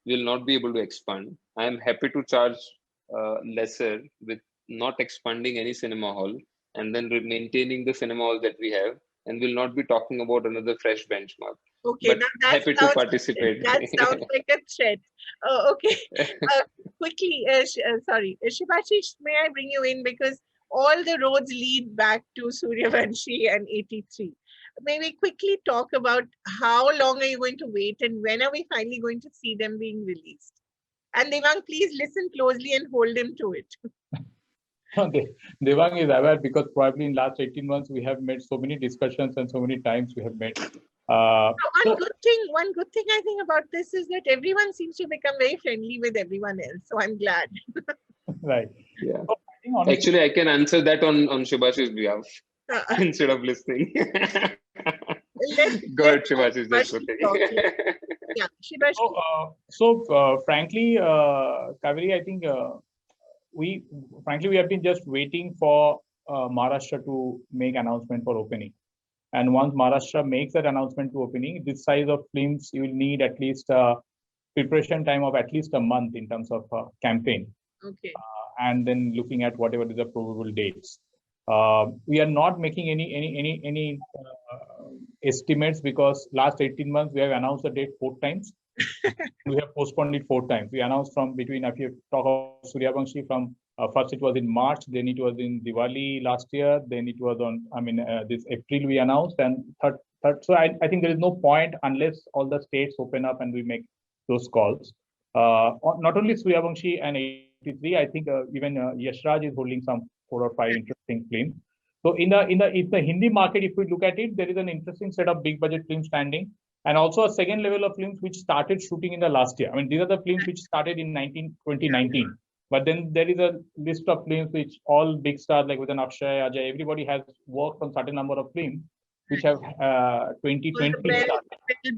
we'll not be able to expand. I am happy to charge lesser with not expanding any cinema hall, and then maintaining the cinema hall that we have, and we'll not be talking about another fresh benchmark. Okay, but happy to participate. That sounds like a threat. Okay, quickly, sorry, Shubhashish, may I bring you in, because all the roads lead back to Suryavanshi and 83. May we quickly talk about how long are you going to wait, and when are we finally going to see them being released? And Devang, please listen closely and hold him to it. Okay. Devang is aware, because probably in last 18 months we have made so many discussions and so many times we have met. One good thing I think about this is that everyone seems to become very friendly with everyone else. So I'm glad. Right. Yeah. So, actually, I can answer that on Shubhash's behalf instead of listening. Go ahead, Shubhash. That's okay. Yeah, Shubhash. So frankly, Kaveri, I think we have been just waiting for Maharashtra to make announcement for opening. And once Maharashtra makes that announcement to opening, this size of films, you will need at least preparation time of at least a month in terms of campaign. Okay. And then looking at whatever is the probable dates. We are not making any estimates, because last 18 months we have announced the date 4 times. We have postponed it 4 times. We announced from between, if you talk about Suryavanshi, from first it was in March, then it was in Diwali last year, then it was on, this April we announced, and third. So I think there is no point unless all the states open up and we make those calls. Not only Suryavanshi and 83, I think even Yash Raj is holding some 4 or 5 interesting films. So in the Hindi market, if we look at it, there is an interesting set of big budget films standing, and also a second level of films which started shooting in the last year. I mean, these are the films which started in 2019. But then there is a list of films which all big stars like with an Akshay, Ajay, everybody has worked on certain number of films which have 2020 Bell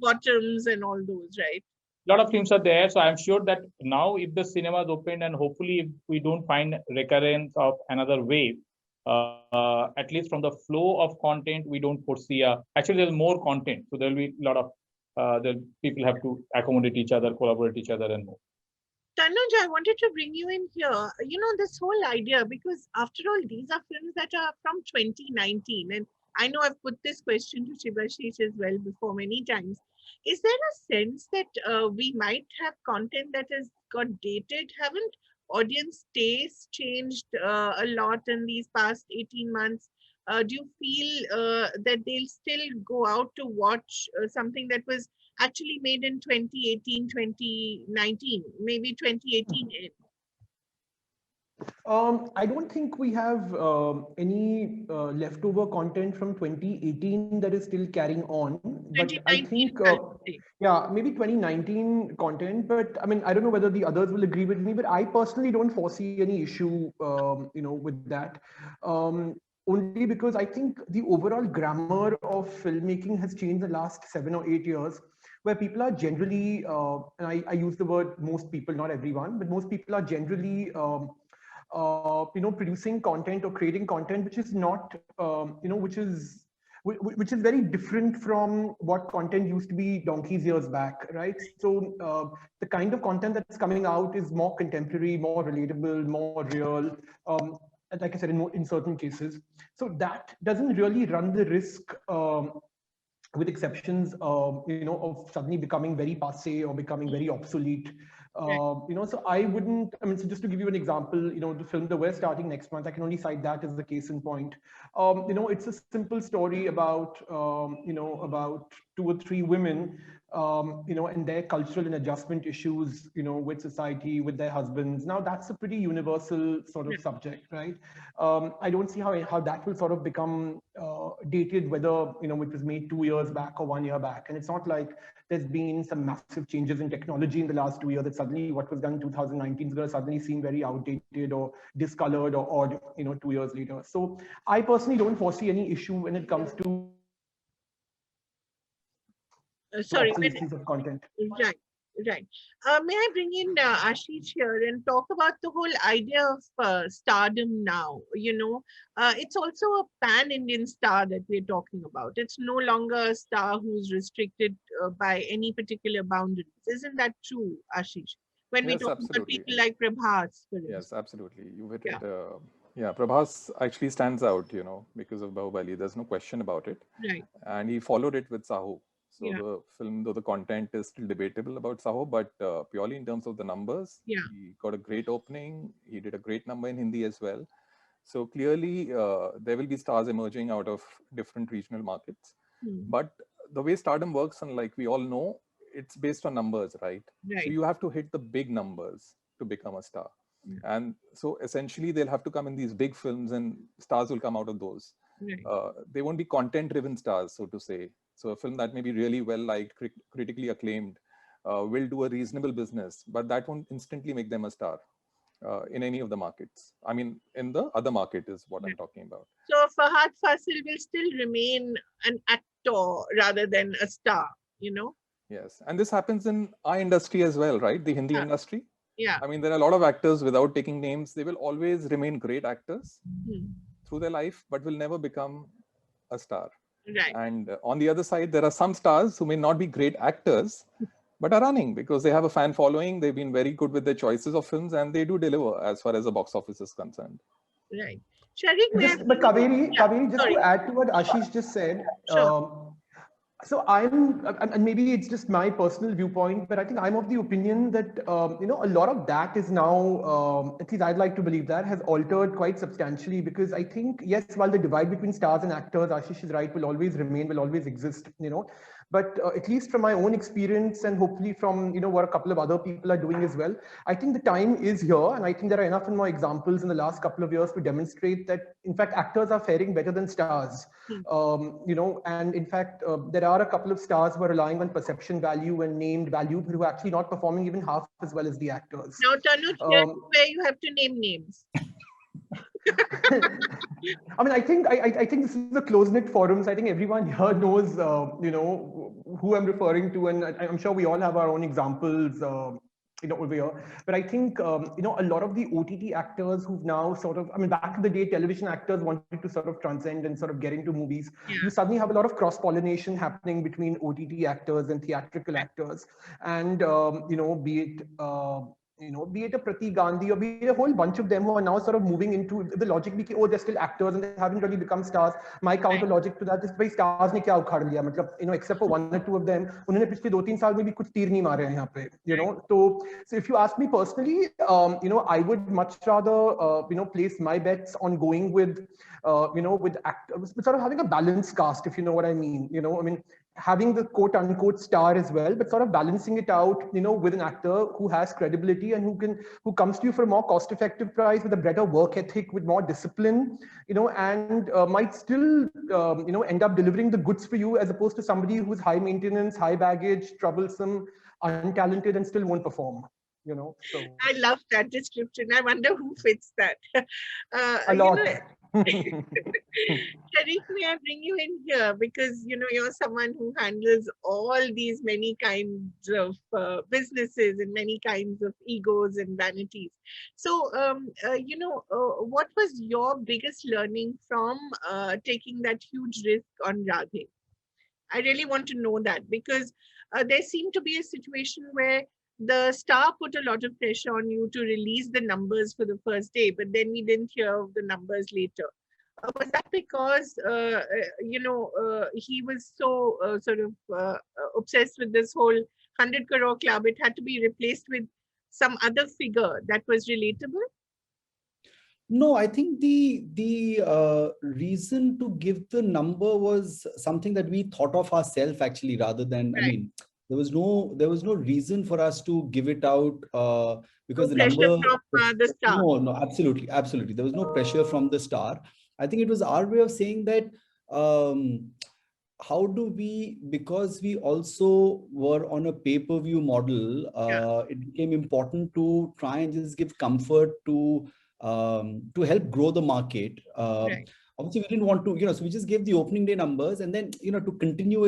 Bottoms and all those, right? A lot of films are there. So I'm sure that now if the cinema is opened and hopefully if we don't find recurrence of another wave, at least from the flow of content, we don't foresee actually there's more content. So there'll be a lot of people have to accommodate each other, collaborate each other and more. Tanuj, I wanted to bring you in here. This whole idea, because after all, these are films that are from 2019. And I know I've put this question to Shubhashish as well before many times. Is there a sense that we might have content that has got dated? Haven't audience tastes changed a lot in these past 18 months? Do you feel that they'll still go out to watch something that was actually made in 2018, 2019, maybe 2018 in? I don't think we have any leftover content from 2018 that is still carrying on. But I think, yeah, maybe 2019 content. But I mean, I don't know whether the others will agree with me, but I personally don't foresee any issue, with that. Only because I think the overall grammar of filmmaking has changed the last 7 or 8 years, where people are generally, and I use the word most people, not everyone, but most people are generally, producing content or creating content which is not, which is very different from what content used to be donkey's years back, right? So the kind of content that's coming out is more contemporary, more relatable, more real. Like I said, in certain cases. So that doesn't really run the risk, with exceptions, of suddenly becoming very passé or becoming very obsolete. So I wouldn't, so just to give you an example, the film that we're starting next month, I can only cite that as the case in point. It's a simple story about, about 2 or 3 women, and their cultural and adjustment issues, with society, with their husbands. Now that's a pretty universal sort of subject, right? I don't see how that will sort of become dated, whether, it was made 2 years back or 1 year back. And it's not like there's been some massive changes in technology in the last 2 years that suddenly what was done in 2019 is going to suddenly seem very outdated or discolored or odd, 2 years later. So I personally don't foresee any issue when it comes to pieces of content. Right. May I bring in Ashish here and talk about the whole idea of stardom now? It's also a pan-Indian star that we're talking about. It's no longer a star who's restricted by any particular boundaries. Isn't that true, Ashish? When we talk about people like Prabhas, for instance. Yes, absolutely. You hit it. Yeah, Prabhas actually stands out, because of Bahubali. There's no question about it. Right. And he followed it with Saho. So the film, though the content is still debatable about Saho, but purely in terms of the numbers, he got a great opening. He did a great number in Hindi as well. So clearly, there will be stars emerging out of different regional markets. But the way stardom works, and like we all know, it's based on numbers, right? So you have to hit the big numbers to become a star. And so essentially, they'll have to come in these big films and stars will come out of those. They won't be content-driven stars, so to say. So a film that may be really well-liked, critically acclaimed, will do a reasonable business, but that won't instantly make them a star in any of the markets. I mean, in the other market is what I'm talking about. So Fahad Fasil will still remain an actor rather than a star, Yes, and this happens in our industry as well, right? The Hindi industry. Yeah. I mean, there are a lot of actors, without taking names, they will always remain great actors through their life, but will never become a star. Right. And on the other side, there are some stars who may not be great actors, but are running because they have a fan following. They've been very good with their choices of films and they do deliver as far as the box office is concerned. Right. Sharik, but Kaveri, just to add to what Ashish just said, so and maybe it's just my personal viewpoint, but I think I'm of the opinion that, a lot of that is now, at least I'd like to believe that, has altered quite substantially because I think, yes, while the divide between stars and actors, Ashish is right, will always remain, will always exist, But at least from my own experience and hopefully from, what a couple of other people are doing as well, I think the time is here. And I think there are enough and more examples in the last couple of years to demonstrate that, in fact, actors are faring better than stars. And in fact, there are a couple of stars who are relying on perception value and named value, but who are actually not performing even half as well as the actors. Now, Tanuj, here's where you have to name names. I mean, I think this is a close-knit forum. So I think everyone here knows, who I'm referring to, and I'm sure we all have our own examples, over here. But I think, a lot of the OTT actors who've now back in the day, television actors wanted to sort of transcend and sort of get into movies. Yeah. You suddenly have a lot of cross-pollination happening between OTT actors and theatrical actors, and be it a Pratik Gandhi or be it a whole bunch of them who are now sort of moving into the logic, they're still actors and they haven't really become stars. My counter logic to that is, bhai, stars ne kya ukhad liya? Except for 1 or 2 of them, unhone पिछले 2-3 साल में भी कुछ तीर नहीं मारे हैं यहाँ पे, So if you ask me personally, I would much rather, place my bets on going with, with actors, sort of having a balanced cast, if you know what I mean. Having the quote unquote star as well, but sort of balancing it out, with an actor who has credibility and who comes to you for a more cost-effective price, with a better work ethic, with more discipline, and might still, end up delivering the goods for you, as opposed to somebody who's high maintenance, high baggage, troublesome, untalented, and still won't perform. So I love that description. I wonder who fits that. A lot. Sharif, may I bring you in here, because you're someone who handles all these many kinds of businesses and many kinds of egos and vanities. So what was your biggest learning from taking that huge risk on Radhe? I really want to know that, because there seemed to be a situation where the star put a lot of pressure on you to release the numbers for the first day, but then we didn't hear of the numbers later. Was that because, he was so obsessed with this whole 100 crore club, it had to be replaced with some other figure that was relatable? No, I think the reason to give the number was something that we thought of ourselves, actually, rather than, right. There was no reason for us to give it out because the number from the star. No, absolutely. There was no pressure from the star. I think it was our way of saying that how do we, because we also were on a pay-per-view model, it became important to try and just give comfort to help grow the market. Right. Obviously, we didn't want to, so we just gave the opening day numbers, and then, to continue,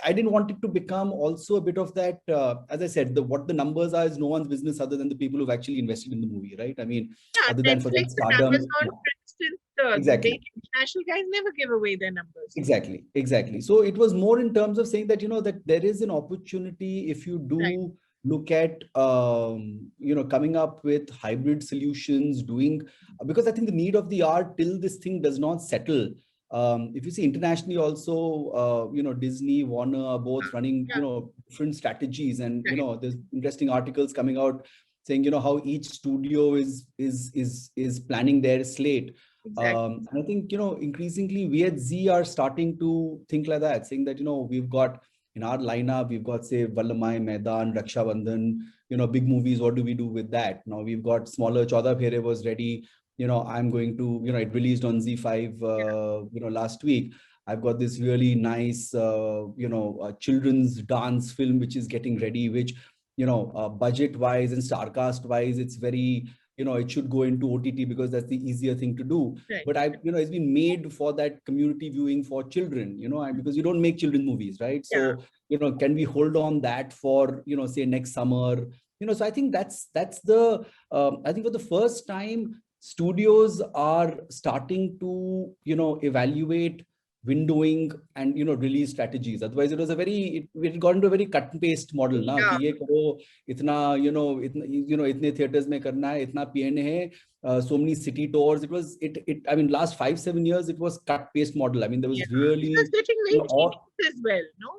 I didn't want it to become also a bit of that, as I said, what the numbers are is no one's business other than the people who've actually invested in the movie, right? I mean, other than for that stardom. Amazon, for instance, exactly. The big international guys never give away their numbers. Exactly. So it was more in terms of saying that, that there is an opportunity if you do, right. Look at, coming up with hybrid solutions, because I think the need of the hour till this thing does not settle. If you see internationally also, Disney, Warner are both running, different strategies, and, there's interesting articles coming out saying, how each studio is planning their slate. Exactly. And I think, increasingly we at Zee are starting to think like that, saying that, we've got, in our lineup, we've got, say, Vallamai, Maidan, Raksha Bandhan, big movies. What do we do with that? Now we've got smaller. Chauda Phere was ready. I'm going to, it released on ZEE5, last week. I've got this really nice, children's dance film, which is getting ready, which, budget wise and starcast wise, it's very, it should go into OTT because that's the easier thing to do. Right. But it's been made for that community viewing for children, because you don't make children movies, right? So, can we hold on that for, say next summer, so I think that's the, I think for the first time, studios are starting to, evaluate windowing and release strategies. Otherwise, it was it got into a very cut and paste model. Na ki ye karo, itna itne theaters mein karna hai, itna PN hai, so many city tours. It was I mean, last 5-7 years it was cut paste model. I mean, there was really it was getting very cheap as well, no?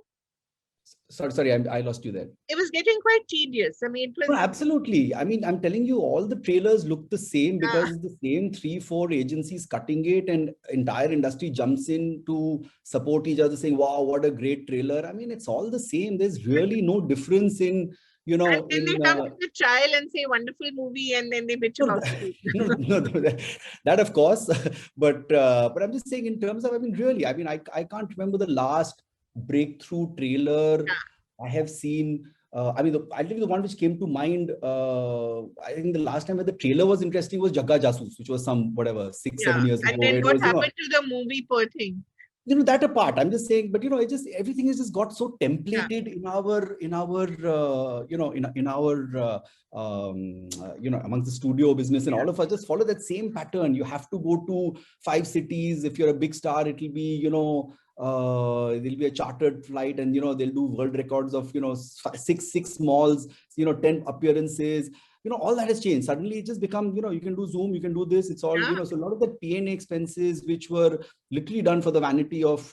Sorry, I lost you there. It was getting quite tedious. I mean, it was. No, absolutely. I mean, I'm telling you, all the trailers look the same because it's the same 3-4 agencies cutting it, and entire industry jumps in to support each other, saying, "Wow, what a great trailer!" I mean, it's all the same. There's really no difference in, you know. And then they come to the trial and say, "Wonderful movie," and then they bitch about it. That of course, but I'm just saying in terms of, I mean, really, I mean, I can't remember the last breakthrough trailer I have seen. I mean, I'll tell you the one which came to mind. I think the last time that the trailer was interesting was Jagga Jasoos, which was some, whatever, 6-7 years ago. And then what happened to the movie, poor thing? You know, that apart, I'm just saying, but you know, it just, everything has just got so templated in our amongst the studio business, and all of us just follow that same pattern. You have to go to 5 cities. If you're a big star, it'll be, you know, there'll be a chartered flight, and you know, they'll do world records of, you know, six malls, you know, 10 appearances. You know, all that has changed. Suddenly it just become, you know, you can do Zoom, you can do this. It's all, you know, so a lot of the P&A expenses, which were literally done for the vanity of,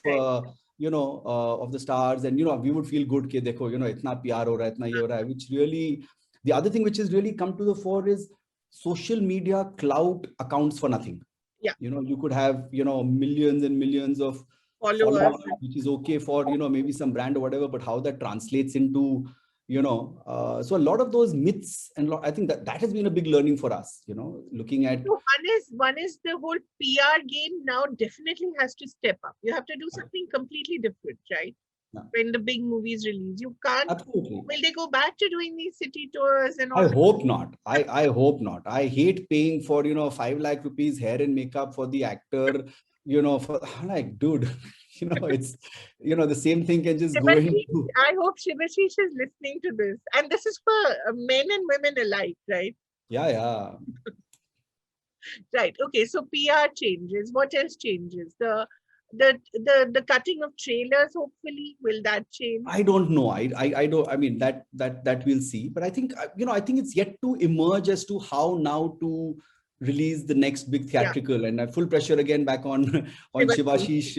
you know, of the stars. And, you know, we would feel good, ke dekho, you know, itna PR ho raha hai, itna ye ho raha hai, which really, the other thing which has really come to the fore is social media clout accounts for nothing. Yeah. You know, you could have, you know, millions and millions of followers, which is okay for, you know, maybe some brand or whatever, but how that translates into, you know, so a lot of those myths, and I think that has been a big learning for us, you know, looking at. So one is the whole PR game now definitely has to step up. You have to do something completely different, right? When the big movies release, you can't. Absolutely. Will they go back to doing these city tours and all? I hope not. I hope not. I hate paying for, you know, 5 lakh rupees hair and makeup for the actor, you know, for, I'm like, dude, you know, it's, you know, the same thing can just go into. I hope Shivashish is listening to this. And this is for men and women alike, right? Yeah. Right. Okay. So PR changes. What else changes? The cutting of trailers, hopefully, will that change? I don't know. I don't, I mean, that we'll see. But I think, you know, I think it's yet to emerge as to how now to release the next big theatrical, and full pressure again back on Shivashish,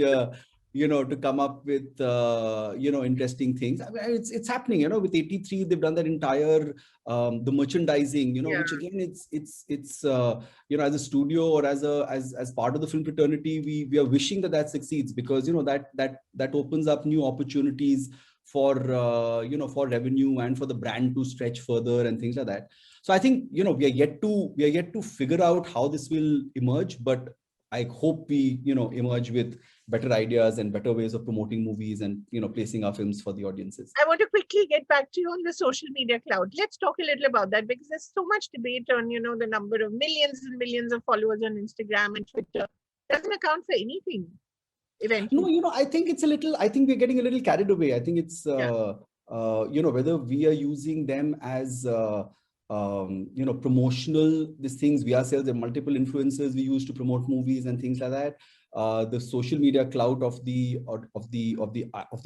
you know, to come up with, you know, interesting things. I mean, it's happening, you know, with 83, they've done that entire, the merchandising, you know, which again, it's you know, as a studio or as part of the film fraternity, we are wishing that succeeds, because, you know, that opens up new opportunities for, you know, for revenue and for the brand to stretch further and things like that. So I think, you know, we are yet to figure out how this will emerge, but I hope we, you know, emerge with better ideas and better ways of promoting movies and, you know, placing our films for the audiences. I want to quickly get back to you on the social media cloud. Let's talk a little about that, because there's so much debate on, you know, the number of millions and millions of followers on Instagram and Twitter. Doesn't account for anything eventually. No, you know, I think we're getting a little carried away. I think it's, you know, whether we are using them as, you know, promotional, these things, we ourselves have multiple influencers we use to promote movies and things like that. The social media clout of the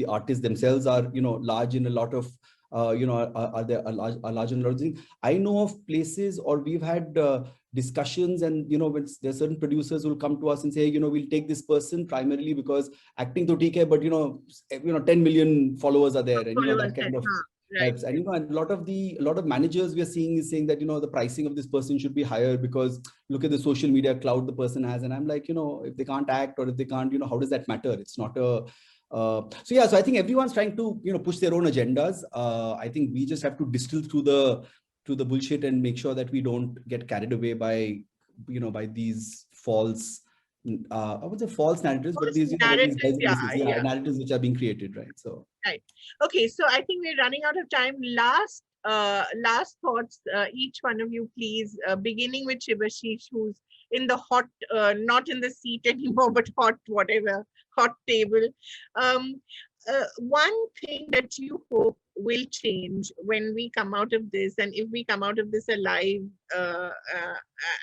artists themselves are, you know, large in a lot of, you know, are large in a lot of things. I know of places, or we've had discussions, and, you know, when there are certain producers who will come to us and say, you know, we'll take this person primarily because acting to theek hai, but, you know, 10 million followers are there, and, you know, that kind of. Right. And, you know, and a lot of managers we are seeing is saying that, you know, the pricing of this person should be higher because look at the social media clout the person has. And I'm like, you know, if they can't act, or if they can't, you know, how does that matter? It's not a, so I think everyone's trying to, you know, push their own agendas. I think we just have to distill through the bullshit and make sure that we don't get carried away by, you know, by these false, I would say false narratives, but these narratives which are being created, right? So. Right. Okay. So I think we're running out of time. Last thoughts, each one of you, please, beginning with Shivashish, who's in the hot, not in the seat anymore, but hot table. One thing that you hope will change when we come out of this, and if we come out of this alive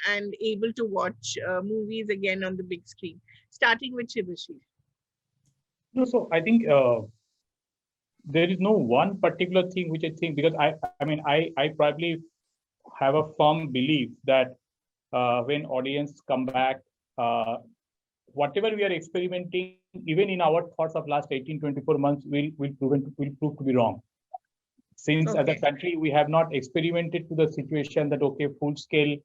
and able to watch movies again on the big screen, starting with Shivashish. No, so I think there is no one particular thing which I think, because I mean, I probably have a firm belief that when audience come back, whatever we are experimenting even in our thoughts of last 18-24 months, will prove to be wrong. Since as a country, we have not experimented to the situation that, okay, full scale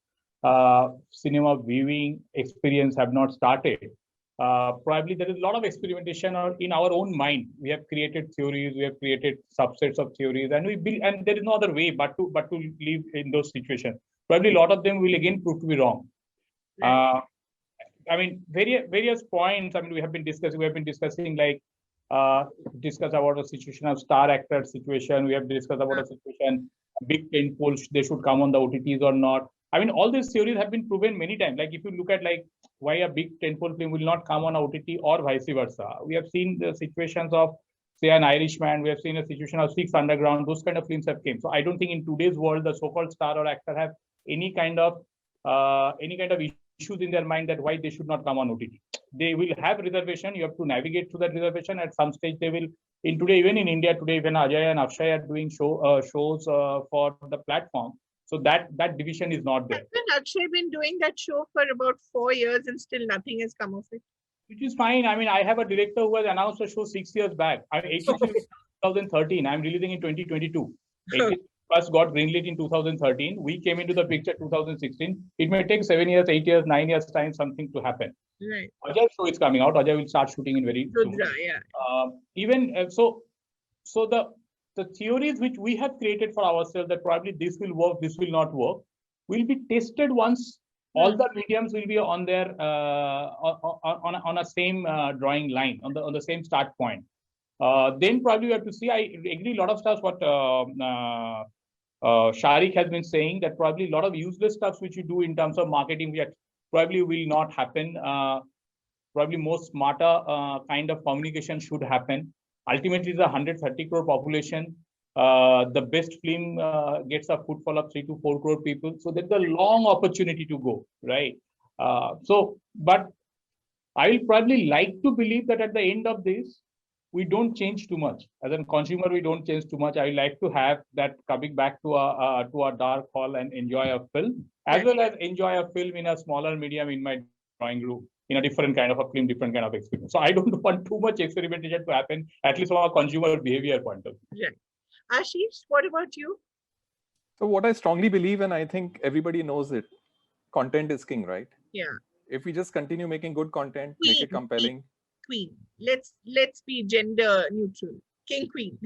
cinema viewing experience have not started. Probably there is a lot of experimentation in our own mind. We have created theories, we have created subsets of theories, and and there is no other way but to live in those situations. Probably a lot of them will again prove to be wrong. Right. I mean, various points. I mean, we have been discussing like discuss about a situation of star actor situation. We have discussed about a situation, big tentpole, they should come on the OTTs or not. I mean, all these theories have been proven many times. Like if you look at like why a big tentpole film will not come on OTT or vice versa. We have seen the situations of, say, An Irishman. We have seen a situation of Six Underground. Those kind of films have came. So I don't think in today's world the so-called star or actor have any kind of issues in their mind that why they should not come on OTT. They will have reservation. You have to navigate through that reservation. At some stage, they will. Even in India today, when Ajay and Akshay are doing shows for the platform, so that division is not there. Hasn't Akshay been doing that show for about 4 years and still nothing has come of it? Which is fine. I mean, I have a director who has announced a show 6 years back. I mean, 2013. I'm releasing in 2022. First got greenlit in 2013. We came into the picture 2016. It may take 7 years, 8 years, 9 years time something to happen. Right. Ajay's show is coming out. Ajay will start shooting in very soon. Yeah. So the theories which we have created for ourselves that probably this will work, this will not work, will be tested once all the mediums will be on their on a same drawing line, on the same start point. Then probably we have to see. I agree a lot of stuff what Sharik has been saying, that probably a lot of useless stuff which you do in terms of marketing probably will not happen. Probably more smarter kind of communication should happen. Ultimately, the 130 crore population, the best film gets a footfall of 3 to 4 crore people. So there's a long opportunity to go, right? But I will probably like to believe that at the end of this, we don't change too much. As a consumer, we don't change too much. I like to have that coming back to a dark hall and enjoy a film, as well as enjoy a film in a smaller medium in my drawing room, in a different kind of a film, different kind of experience. So I don't want too much experimentation to happen, at least from a consumer behavior point of view. Yeah. Ashish, what about you? So what I strongly believe, and I think everybody knows it, content is king, right? Yeah. If we just continue making good content, make it compelling. Queen. Let's be gender neutral. King, queen.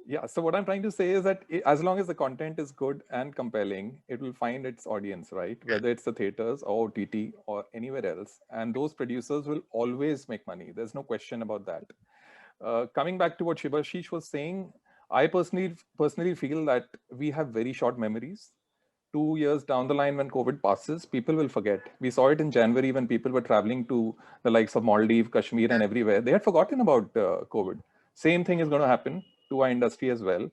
Yeah. So what I'm trying to say is that as long as the content is good and compelling, it will find its audience, right? Whether it's the theaters or OTT or anywhere else. And those producers will always make money. There's no question about that. Coming back to what Shibashish was saying, I personally feel that we have very short memories. 2 years down the line, when COVID passes, people will forget. We saw it in January when people were traveling to the likes of Maldives, Kashmir, and everywhere. They had forgotten about COVID. Same thing is going to happen to our industry as well.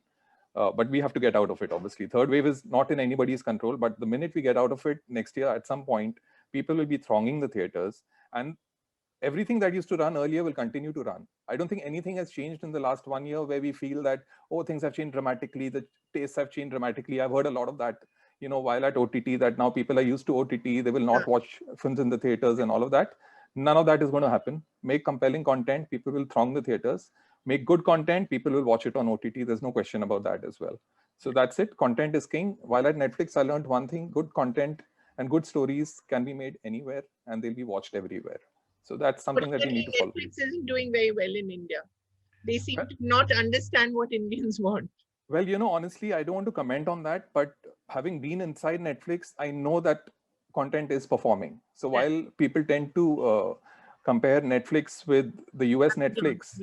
But we have to get out of it, obviously. Third wave is not in anybody's control. But the minute we get out of it next year, at some point, people will be thronging the theaters. And everything that used to run earlier will continue to run. I don't think anything has changed in the last 1 year where we feel that, oh, things have changed dramatically. The tastes have changed dramatically. I've heard a lot of that, while at OTT, that now people are used to OTT. They will not watch films in the theaters and all of that. None of that is going to happen. Make compelling content. People will throng the theaters. Make good content. People will watch it on OTT. There's no question about that as well. So that's it. Content is king. While at Netflix, I learned one thing: good content and good stories can be made anywhere and they'll be watched everywhere. So that's something that we need to follow. Netflix isn't doing very well in India. They seem to not understand what Indians want. Well, honestly, I don't want to comment on that, but having been inside Netflix, I know that content is performing. So while people tend to compare Netflix with the US Netflix,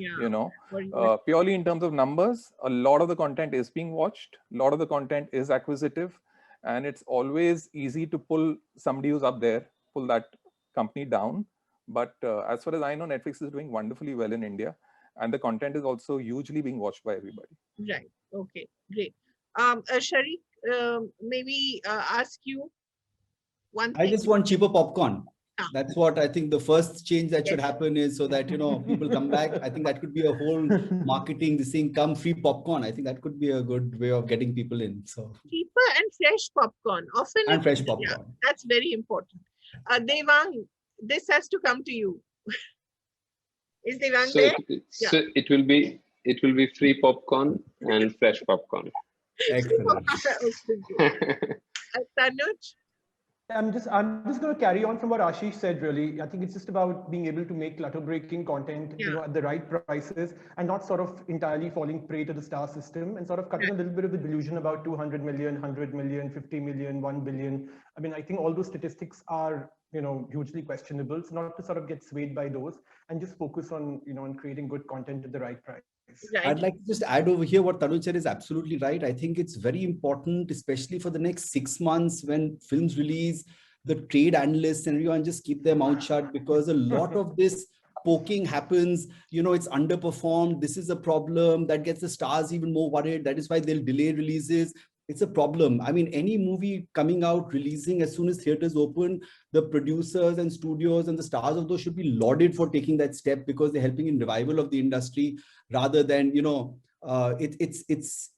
purely in terms of numbers, a lot of the content is being watched. A lot of the content is acquisitive, and it's always easy to pull somebody who's up there, pull that company down. But as far as I know, Netflix is doing wonderfully well in India, and the content is also hugely being watched by everybody. Right. Okay. Great. Sharik, maybe ask you one thing. I just want cheaper popcorn. That's what I think the first change that should happen is, so that, people come back. I think that could be a whole marketing, this thing, come free popcorn. I think that could be a good way of getting people in. So cheaper and fresh popcorn. And fresh popcorn. Yeah, that's very important. Devang, this has to come to you. Is Devang So there? so it will be free popcorn and fresh popcorn. Excellent. Tanuj? I'm just going to carry on from what Ashish said. Really, I think it's just about being able to make clutter-breaking content, at the right prices, and not sort of entirely falling prey to the star system, and sort of cutting a little bit of the delusion about 200 million, 100 million, 50 million, 1 billion. I mean, I think all those statistics are hugely questionable. So not to sort of get swayed by those, and just focus on on creating good content at the right price. Right. I'd like to just add over here what Tanuj said is absolutely right. I think it's very important, especially for the next 6 months when films release, the trade analysts and everyone just keep their mouth shut, because a lot of this poking happens. It's underperformed. This is a problem that gets the stars even more worried. That is why they'll delay releases. It's a problem. I mean, any movie coming out, releasing as soon as theaters open, the producers and studios and the stars of those should be lauded for taking that step, because they're helping in revival of the industry rather than, it's,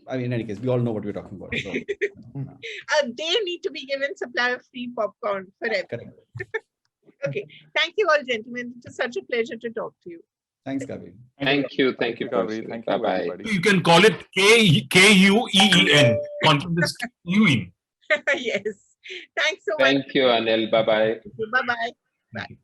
I mean, in any case, we all know what we're talking about. So. They need to be given supply of free popcorn forever. Correct. Okay. Thank you all, gentlemen. It was such a pleasure to talk to you. Thanks, Kavi. Thank you, Kavi. Thank you, Bye-bye. everybody. You can call it KUEEN. Content is queuing. Yes. Thanks so much. Thank you, Anil. Bye-bye. Bye-bye. Bye.